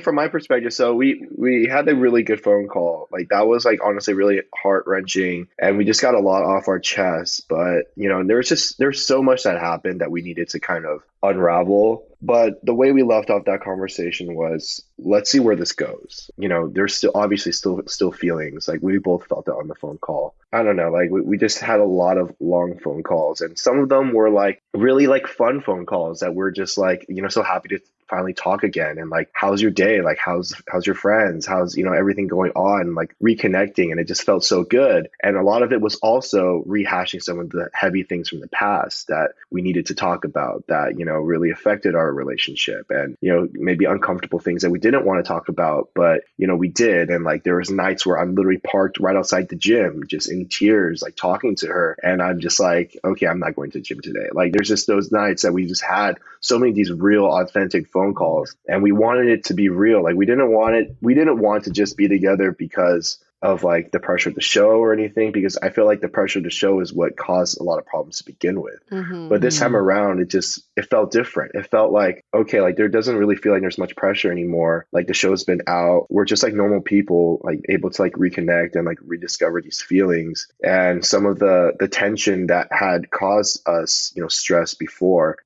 From my perspective, so we had a really good phone call. Like that was like honestly really heart-wrenching, and we just got a lot off our chests. But there's so much that happened that we needed to kind of unravel. But the way we left off that conversation was, let's see where this goes. There's still obviously still feelings. Like we both felt it on the phone call. I don't know, like we just had a lot of long phone calls, and some of them were like really like fun phone calls that we're just like, so happy to finally talk again. And like, how's your day? Like, how's your friends? How's, everything going on? Like reconnecting. And it just felt so good. And a lot of it was also rehashing some of the heavy things from the past that we needed to talk about that, really affected our relationship, and, maybe uncomfortable things that we didn't want to talk about, but, we did. And like, there was nights where I'm literally parked right outside the gym, just in tears, like talking to her. And I'm just like, okay, I'm not going to the gym today. Like, there's just those nights that we just had so many of these real authentic phone calls, and we wanted it to be real. Like we didn't want to just be together because of like the pressure of the show or anything, because I feel like the pressure of the show is what caused a lot of problems to begin with. But this time around, it felt different. It felt like, okay, like there doesn't really feel like there's much pressure anymore. Like the show's been out. We're just like normal people, like able to like reconnect and like rediscover these feelings. And some of the tension that had caused us, stress before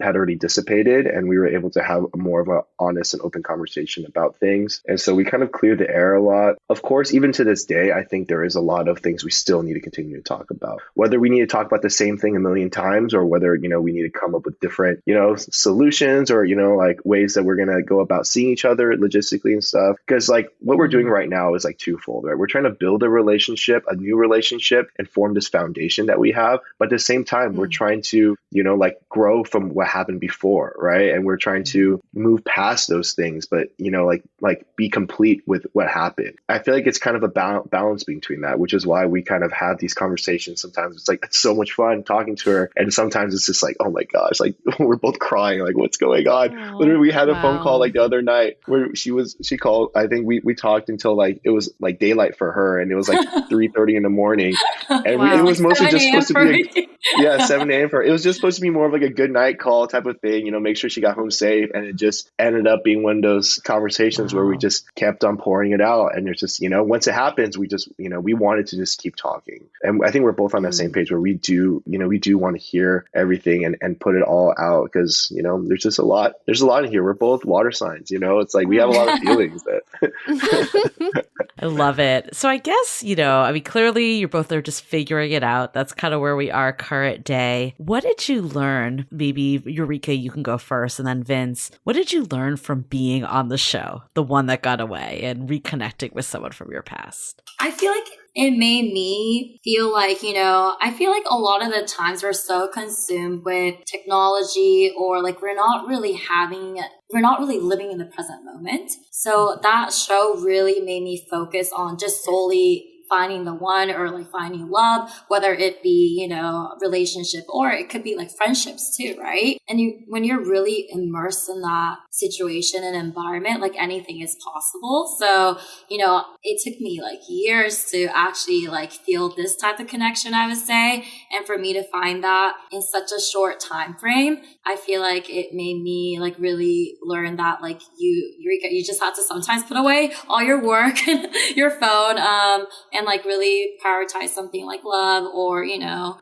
had already dissipated, and we were able to have more of an honest and open conversation about things. And so we kind of cleared the air a lot. Of course, even to this day, I think there is a lot of things we still need to continue to talk about. Whether we need to talk about the same thing a million times, or whether, we need to come up with different, solutions, or, like ways that we're going to go about seeing each other logistically and stuff. Because like what we're doing right now is like twofold, right? We're trying to build a new relationship, and form this foundation that we have. But at the same time, we're trying to, like grow from what what happened before, right? And we're trying to move past those things, but like be complete with what happened. I feel like it's kind of a balance between that, which is why we kind of have these conversations. Sometimes it's like it's so much fun talking to her, and sometimes it's just like, oh my gosh, like we're both crying, like what's going on? Aww, literally, we had a phone call wow. like the other night where she called. I think we talked until like it was like daylight for her, and it was like 3:30 in the morning, and Wow. it was Like mostly 7 just a.m. supposed to for be me. yeah, 7 a.m. for her. It was just supposed to be more of like a good night call type of thing, make sure she got home safe. And it just ended up being one of those conversations where we Wow. just kept on pouring it out. And it's just, once it happens, we just, we wanted to just keep talking. And I think we're both on that same page where we do want to hear everything and put it all out because, there's a lot in here. We're both water signs, it's like we have a lot of feelings that. I love it. So I guess, clearly you both are just figuring it out. That's kind of where we are current day. What did you learn? Maybe Eureka, you can go first, and then Vince. What did you learn from being on the show, the one that got away, and reconnecting with someone from your past? I feel like it made me feel like, I feel like a lot of the times we're so consumed with technology or like we're not really living in the present moment. So that show really made me focus on just solely finding the one or like finding love, whether it be, relationship or it could be like friendships too, right? And when you're really immersed in that situation and environment, like anything is possible. So, it took me like years to actually like feel this type of connection, I would say. And for me to find that in such a short time frame, I feel like it made me like really learn that like Yurika, you just have to sometimes put away all your work and your phone, and like really prioritize something like love or,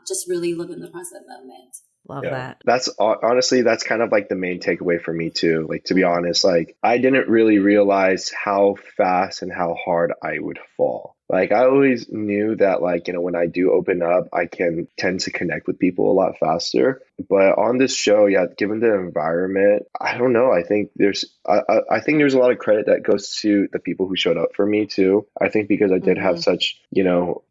just really live in the present moment. Love that. That's honestly, that's kind of like the main takeaway for me too. Like, to be honest, like I didn't really realize how fast and how hard I would fall. Like I always knew that like, when I do open up, I can tend to connect with people a lot faster. But on this show, yeah, given the environment, I don't know. I think there's a lot of credit that goes to the people who showed up for me too. I think because I did have such,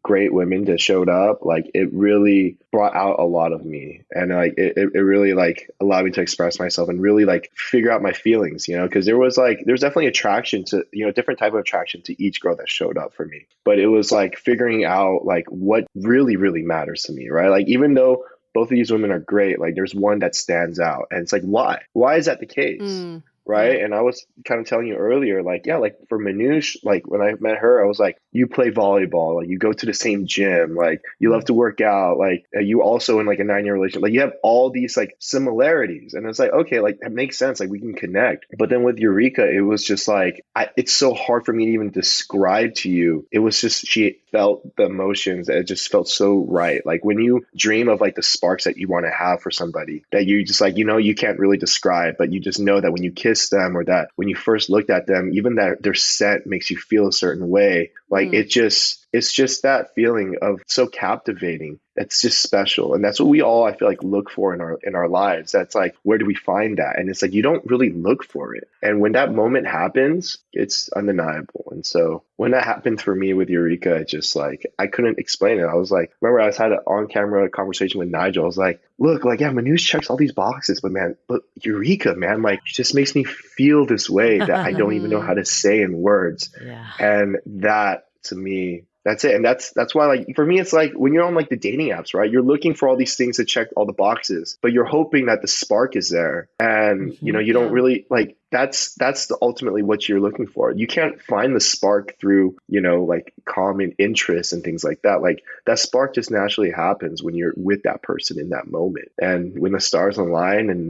great women that showed up, like it really brought out a lot of me. And like it really like allowed me to express myself and really like figure out my feelings, because there's definitely attraction to, different type of attraction to each girl that showed up for me. But it was like figuring out like what really, really matters to me, right? Like even though both of these women are great, like there's one that stands out. And it's like, why? Why is that the case? Right. Yeah. And I was kind of telling you earlier, like, yeah, like for Manoush, like when I met her, I was like, you play volleyball, like you go to the same gym, like you love to work out, like you also in like a 9-year relationship, like you have all these like similarities. And it's like, okay, like that makes sense. Like we can connect. But then with Eureka, it was just like, it's so hard for me to even describe to you. It was just, she felt the emotions. It just felt so right. Like when you dream of like the sparks that you want to have for somebody that you just like, you can't really describe, but you just know that when you kiss them or that when you first looked at them, even that their scent makes you feel a certain way. Like it's just that feeling of so captivating. It's just special. And that's what we all, I feel like, look for in our lives. That's like, where do we find that? And it's like, you don't really look for it. And when that moment happens, it's undeniable. And so when that happened for me with Eureka, it just like, I couldn't explain it. I was like, remember I had an on-camera conversation with Nigel. I was like, look, like, yeah, Manoush checks all these boxes, but man, but Eureka, man, like, it just makes me feel this way that I don't even know how to say in words. Yeah. And that, to me, that's it. And that's why, like, for me, it's like when you're on like the dating apps, right? You're looking for all these things to check all the boxes, but you're hoping that the spark is there. And, you don't really like, that's ultimately what you're looking for. You can't find the spark through, like common interests and things like that. Like that spark just naturally happens when you're with that person in that moment. And when the stars align and,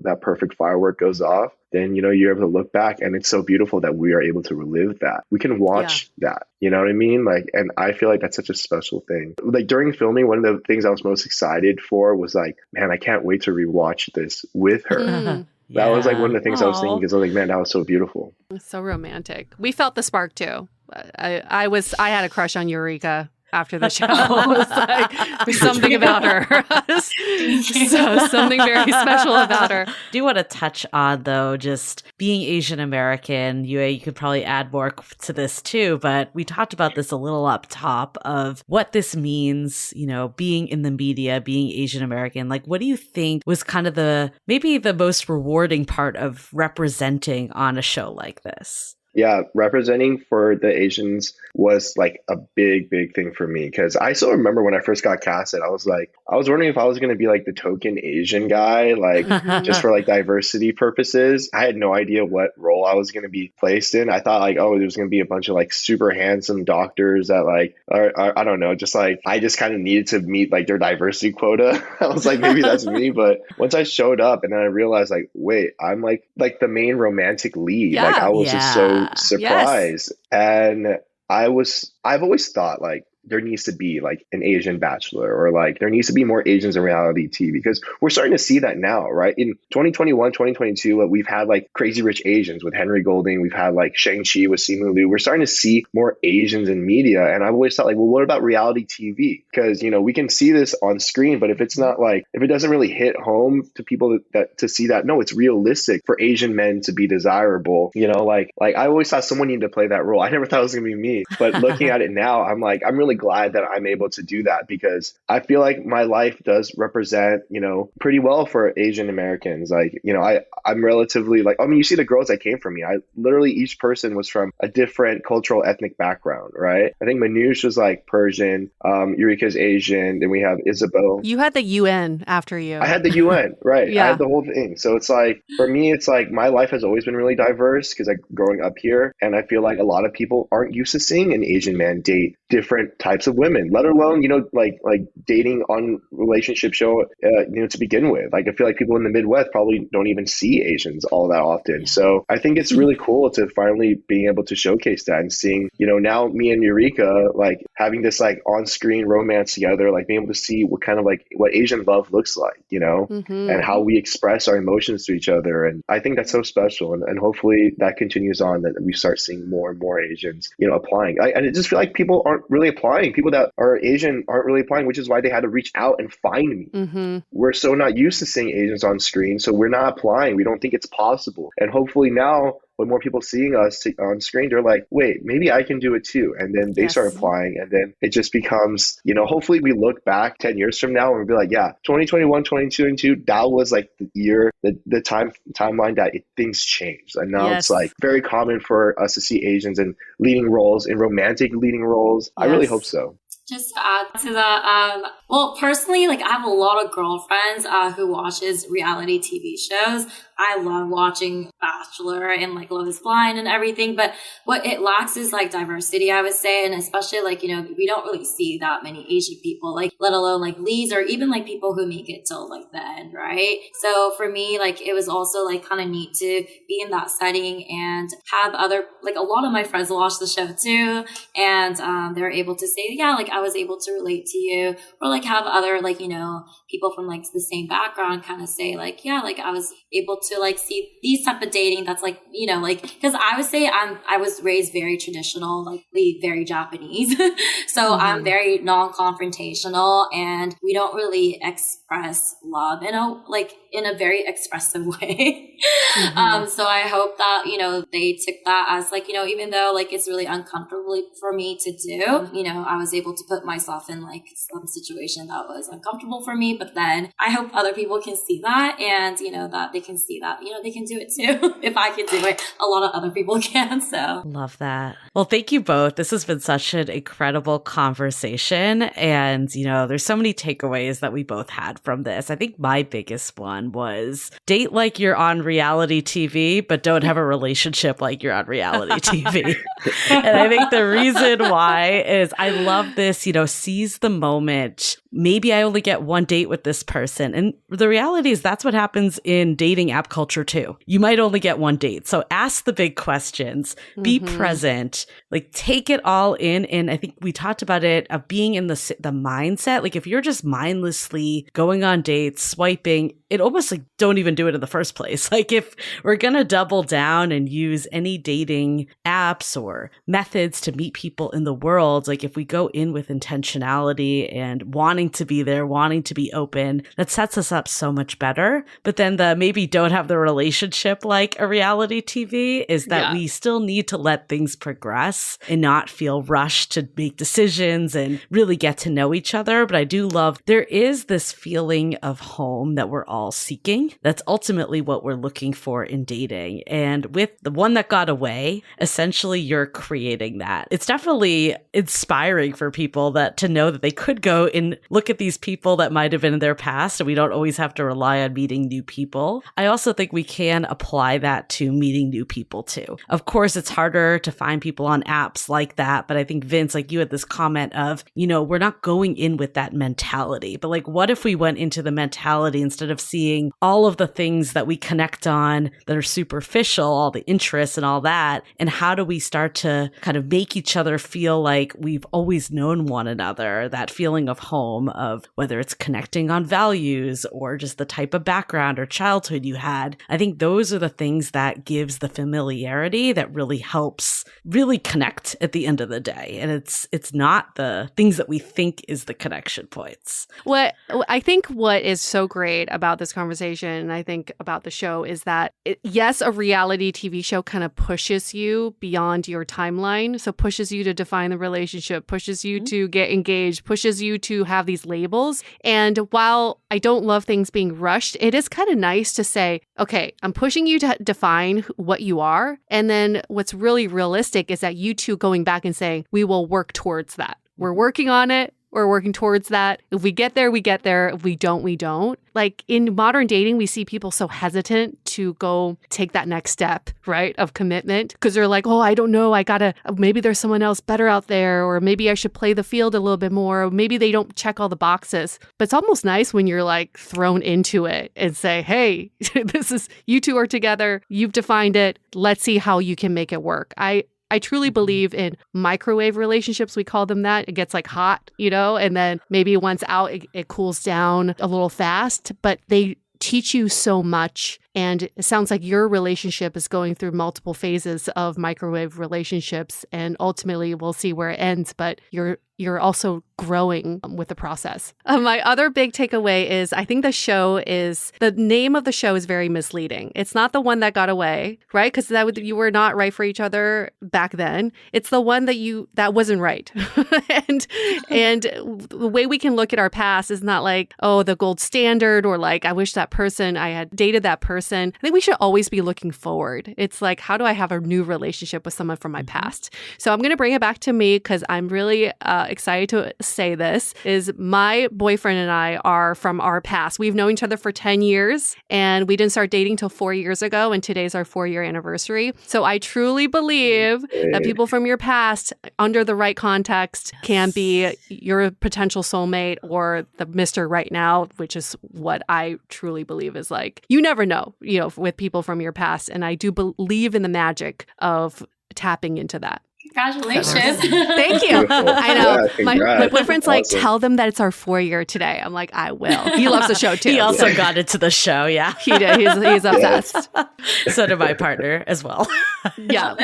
that perfect firework goes off, then, you're able to look back and it's so beautiful that we are able to relive that. We can watch that, you know what I mean? Like, and I feel like that's such a special thing. Like during filming, one of the things I was most excited for was like, man, I can't wait to rewatch this with her. That was like one of the things I was thinking because I was like, man, that was so beautiful. It's so romantic. We felt the spark too. I had a crush on Yurika. after the show. It's like, there's something about her. So something very special about her. I do want to touch on, though, just being Asian American. You could probably add more to this too, but we talked about this a little up top of what this means, being in the media, being Asian American. Like, what do you think was kind of maybe the most rewarding part of representing on a show like this? Yeah, representing for the Asians was like a big, big thing for me, because I still remember when I first got casted, I was wondering if I was going to be like the token Asian guy, like just for like diversity purposes. I had no idea what role I was going to be placed in. I thought like, oh, there's going to be a bunch of like super handsome doctors that like, are I don't know, just like, I just kind of needed to meet like their diversity quota. I was like, maybe that's me. But once I showed up and then I realized like, wait, I'm like the main romantic lead. Yeah. Like I was just so surprised. Yes. And I've always thought like there needs to be like an Asian bachelor, or like there needs to be more Asians in reality TV, because we're starting to see that now, right? In 2021, 2022, we've had like Crazy Rich Asians with Henry Golding. We've had like Shang-Chi with Simu Liu. We're starting to see more Asians in media. And I've always thought like, well, what about reality TV? Because, we can see this on screen, but if it's not like, if it doesn't really hit home to people that to see that, no, it's realistic for Asian men to be desirable, like I always thought someone needed to play that role. I never thought it was going to be me, but looking at it now, I'm really glad that I'm able to do that, because I feel like my life does represent, pretty well for Asian Americans. Like, I'm relatively like, you see the girls that came from me. I literally, each person was from a different cultural ethnic background, right? I think Manoush was like Persian, Yurika's Asian, then we have Isabel. You had the UN after you. I had the UN, right? Yeah. I had the whole thing. So it's like, for me, it's like my life has always been really diverse, because growing up here, and I feel like a lot of people aren't used to seeing an Asian man date different types of women, let alone, like dating on relationship show, to begin with. Like, I feel like people in the Midwest probably don't even see Asians all that often. So I think it's really cool to finally being able to showcase that, and seeing, now me and Yurika, like having this like on-screen romance together, like being able to see what kind of like what Asian love looks like, and how we express our emotions to each other. And I think that's so special. And hopefully that continues on, that we start seeing more and more Asians, applying. I just feel like people aren't really applying. People that are Asian aren't really applying, which is why they had to reach out and find me. Mm-hmm. We're so not used to seeing Asians on screen, so we're not applying. We don't think it's possible. And hopefully now, when more people seeing us on screen, they're like, wait, maybe I can do it too. And then they start applying, and then it just becomes, hopefully we look back 10 years from now and we'll be like, yeah, 2021, 2022, that was like the year, the timeline that things changed. And now it's like very common for us to see Asians in leading roles, in romantic leading roles. I really hope so. Just to add to that, well, personally, like I have a lot of girlfriends who watches reality TV shows. I love watching Bachelor and like Love is Blind and everything, but what it lacks is like diversity, I would say. And especially like, we don't really see that many Asian people, like let alone like leads, or even like people who make it till like the end, right? So for me, like it was also like kind of neat to be in that setting and have other, like a lot of my friends watch the show too. And they're able to say, yeah, like I was able to relate to you, or like have other like, people from like the same background kind of say like, yeah, like I was able to like see these type of dating that's like, like, because I would say I was raised very traditional, like very Japanese. So I'm very non-confrontational, and we don't really express love in a very expressive way. So I hope that, they took that as like, even though like it's really uncomfortable for me to do, I was able to put myself in like some situation that was uncomfortable for me. But then I hope other people can see that, and, that they can see that, they can do it too. If I can do it, a lot of other people can. So love that. Well, thank you both. This has been such an incredible conversation. And, there's so many takeaways that we both had from this. I think my biggest one was date like you're on reality TV, but don't have a relationship like you're on reality TV. And I think the reason why is I love this, seize the moment maybe I only get one date with this person. And the reality is that's what happens in dating app culture too. You might only get one date. So ask the big questions, be present, like take it all in. And I think we talked about it of being in the mindset. Like if you're just mindlessly going on dates, swiping, it almost like don't even do it in the first place. Like if we're going to double down and use any dating apps or methods to meet people in the world, like if we go in with intentionality and wanting to be there, wanting to be open, that sets us up so much better. But then the maybe don't have the relationship like a reality TV is that we still need to let things progress and not feel rushed to make decisions and really get to know each other. But I do love there is this feeling of home that we're all seeking. That's ultimately what we're looking for in dating. And with the one that got away, essentially you're creating that. It's definitely inspiring for people that to know that they could go and look at these people that might have been in their past, and we don't always have to rely on meeting new people. I also think we can apply that to meeting new people too. Of course, it's harder to find people on apps like that, but I think Vince, like you had this comment of, we're not going in with that mentality, but like what if we went into the mentality instead of seeing all of the things that we connect on that are superficial, all the interests and all that, and how do we start to kind of make each other feel like we've always known one another, that feeling of home, of whether it's connecting on values or just the type of background or childhood you had. I think those are the things that gives the familiarity that really helps really connect at the end of the day. And it's not the things that we think is the connection points. What I think what is so great about this conversation, and I think about the show, is that yes, a reality TV show kind of pushes you beyond your timeline. So pushes you to define the relationship, pushes you to get engaged, pushes you to have these labels. And while I don't love things being rushed, it is kind of nice to say, okay, I'm pushing you to define what you are. And then what's really realistic is that you two going back and saying, we will work towards that. We're working on it. We're working towards that. If we get there, we get there. If we don't, we don't. Like in modern dating, we see people so hesitant to go take that next step, right, of commitment, because they're like, oh, I don't know. Maybe there's someone else better out there, or maybe I should play the field a little bit more. Or maybe they don't check all the boxes. But it's almost nice when you're like thrown into it and say, hey, you two are together. You've defined it. Let's see how you can make it work. I truly believe in microwave relationships. We call them that. It gets like hot, and then maybe once out, it cools down a little fast, but they teach you so much. And it sounds like your relationship is going through multiple phases of microwave relationships, and ultimately we'll see where it ends, but you're also growing with the process. My other big takeaway is I think the name of the show is very misleading. It's not the one that got away, right? Because you were not right for each other back then. It's the one that wasn't right. and the way we can look at our past is not like, oh, the gold standard, or like, I wish I had dated that person. I think we should always be looking forward. It's like, how do I have a new relationship with someone from my past? So I'm going to bring it back to me because I'm really excited to say this, is my boyfriend and I are from our past. We've known each other for 10 years and we didn't start dating till 4 years ago, and today's our 4-year anniversary. So I truly believe that people from your past, under the right context, can be your potential soulmate or the Mr. Right Now, which is what I truly believe is like, you never know, with people from your past. And I do believe in the magic of tapping into that. Congratulations. Thank you. I know. Yeah, my boyfriend's like, awesome. Tell them that it's our 4-year today. I'm like, I will. He loves the show too. He also got into the show, yeah. He did. He's obsessed. So did my partner as well. Yeah.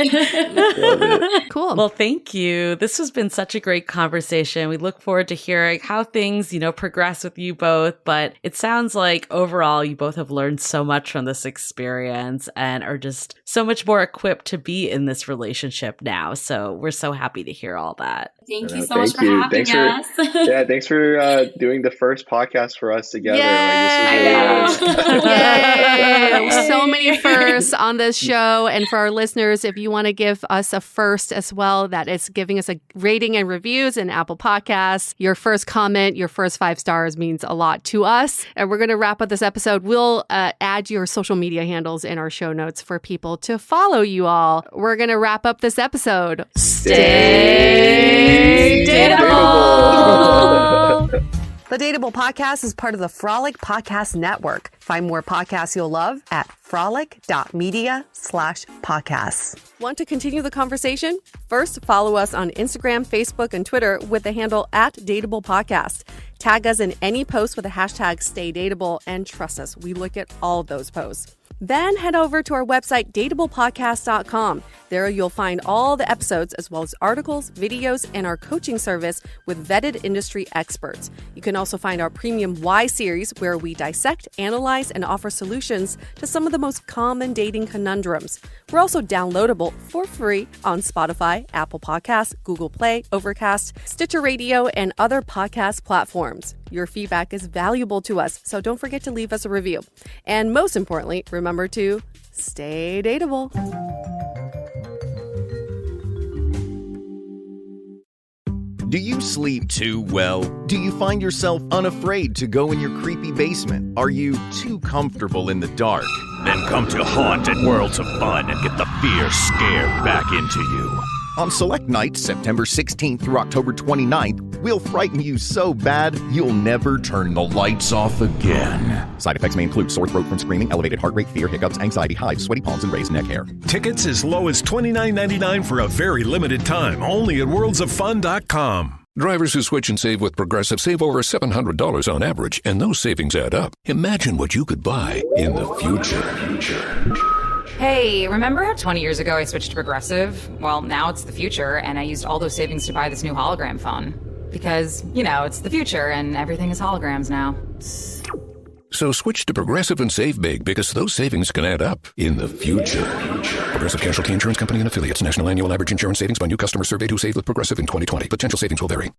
Cool. Well, thank you. This has been such a great conversation. We look forward to hearing how things, progress with you both. But it sounds like overall, you both have learned so much from this experience and are just so much more equipped to be in this relationship now. So we're so happy to hear all that. Thank you so much for having us. Thanks for doing the first podcast for us together. Yay! Like, this is really Yay! So many firsts on this show. And for our listeners, if you want to give us a first as well, that is giving us a rating and reviews in Apple Podcasts. Your first comment, your first 5 stars means a lot to us. And we're going to wrap up this episode. We'll add your social media handles in our show notes for people to follow you all. We're going to wrap up this episode. Stay dateable! The Dateable Podcast is part of the Frolic Podcast Network. Find more podcasts you'll love at frolic.media/podcasts. Want to continue the conversation? First, follow us on Instagram, Facebook, and Twitter with the handle @DateablePodcast. Tag us in any post with the hashtag StayDateable, and trust us, we look at all of those posts. Then head over to our website, dateablepodcast.com. There you'll find all the episodes as well as articles, videos, and our coaching service with vetted industry experts. You can also find our premium Why series where we dissect, analyze, and offer solutions to some of the most common dating conundrums. We're also downloadable for free on Spotify, Apple Podcasts, Google Play, Overcast, Stitcher Radio, and other podcast platforms. Your feedback is valuable to us, so don't forget to leave us a review. And most importantly, remember to stay dateable. Do you sleep too well? Do you find yourself unafraid to go in your creepy basement? Are you too comfortable in the dark? Then come to Haunt at Worlds of Fun and get the fear scared back into you. On select nights, September 16th through October 29th, we'll frighten you so bad, you'll never turn the lights off again. Side effects may include sore throat from screaming, elevated heart rate, fear, hiccups, anxiety, hives, sweaty palms, and raised neck hair. Tickets as low as $29.99 for a very limited time, only at worldsoffun.com. Drivers who switch and save with Progressive save over $700 on average, and those savings add up. Imagine what you could buy in the future. Hey, remember how 20 years ago I switched to Progressive? Well, now it's the future, and I used all those savings to buy this new hologram phone. Because, it's the future, and everything is holograms now. So switch to Progressive and save big, because those savings can add up in the future. Progressive Casualty Insurance Company and Affiliates. National annual average insurance savings by new customer surveyed who saved with Progressive in 2020. Potential savings will vary.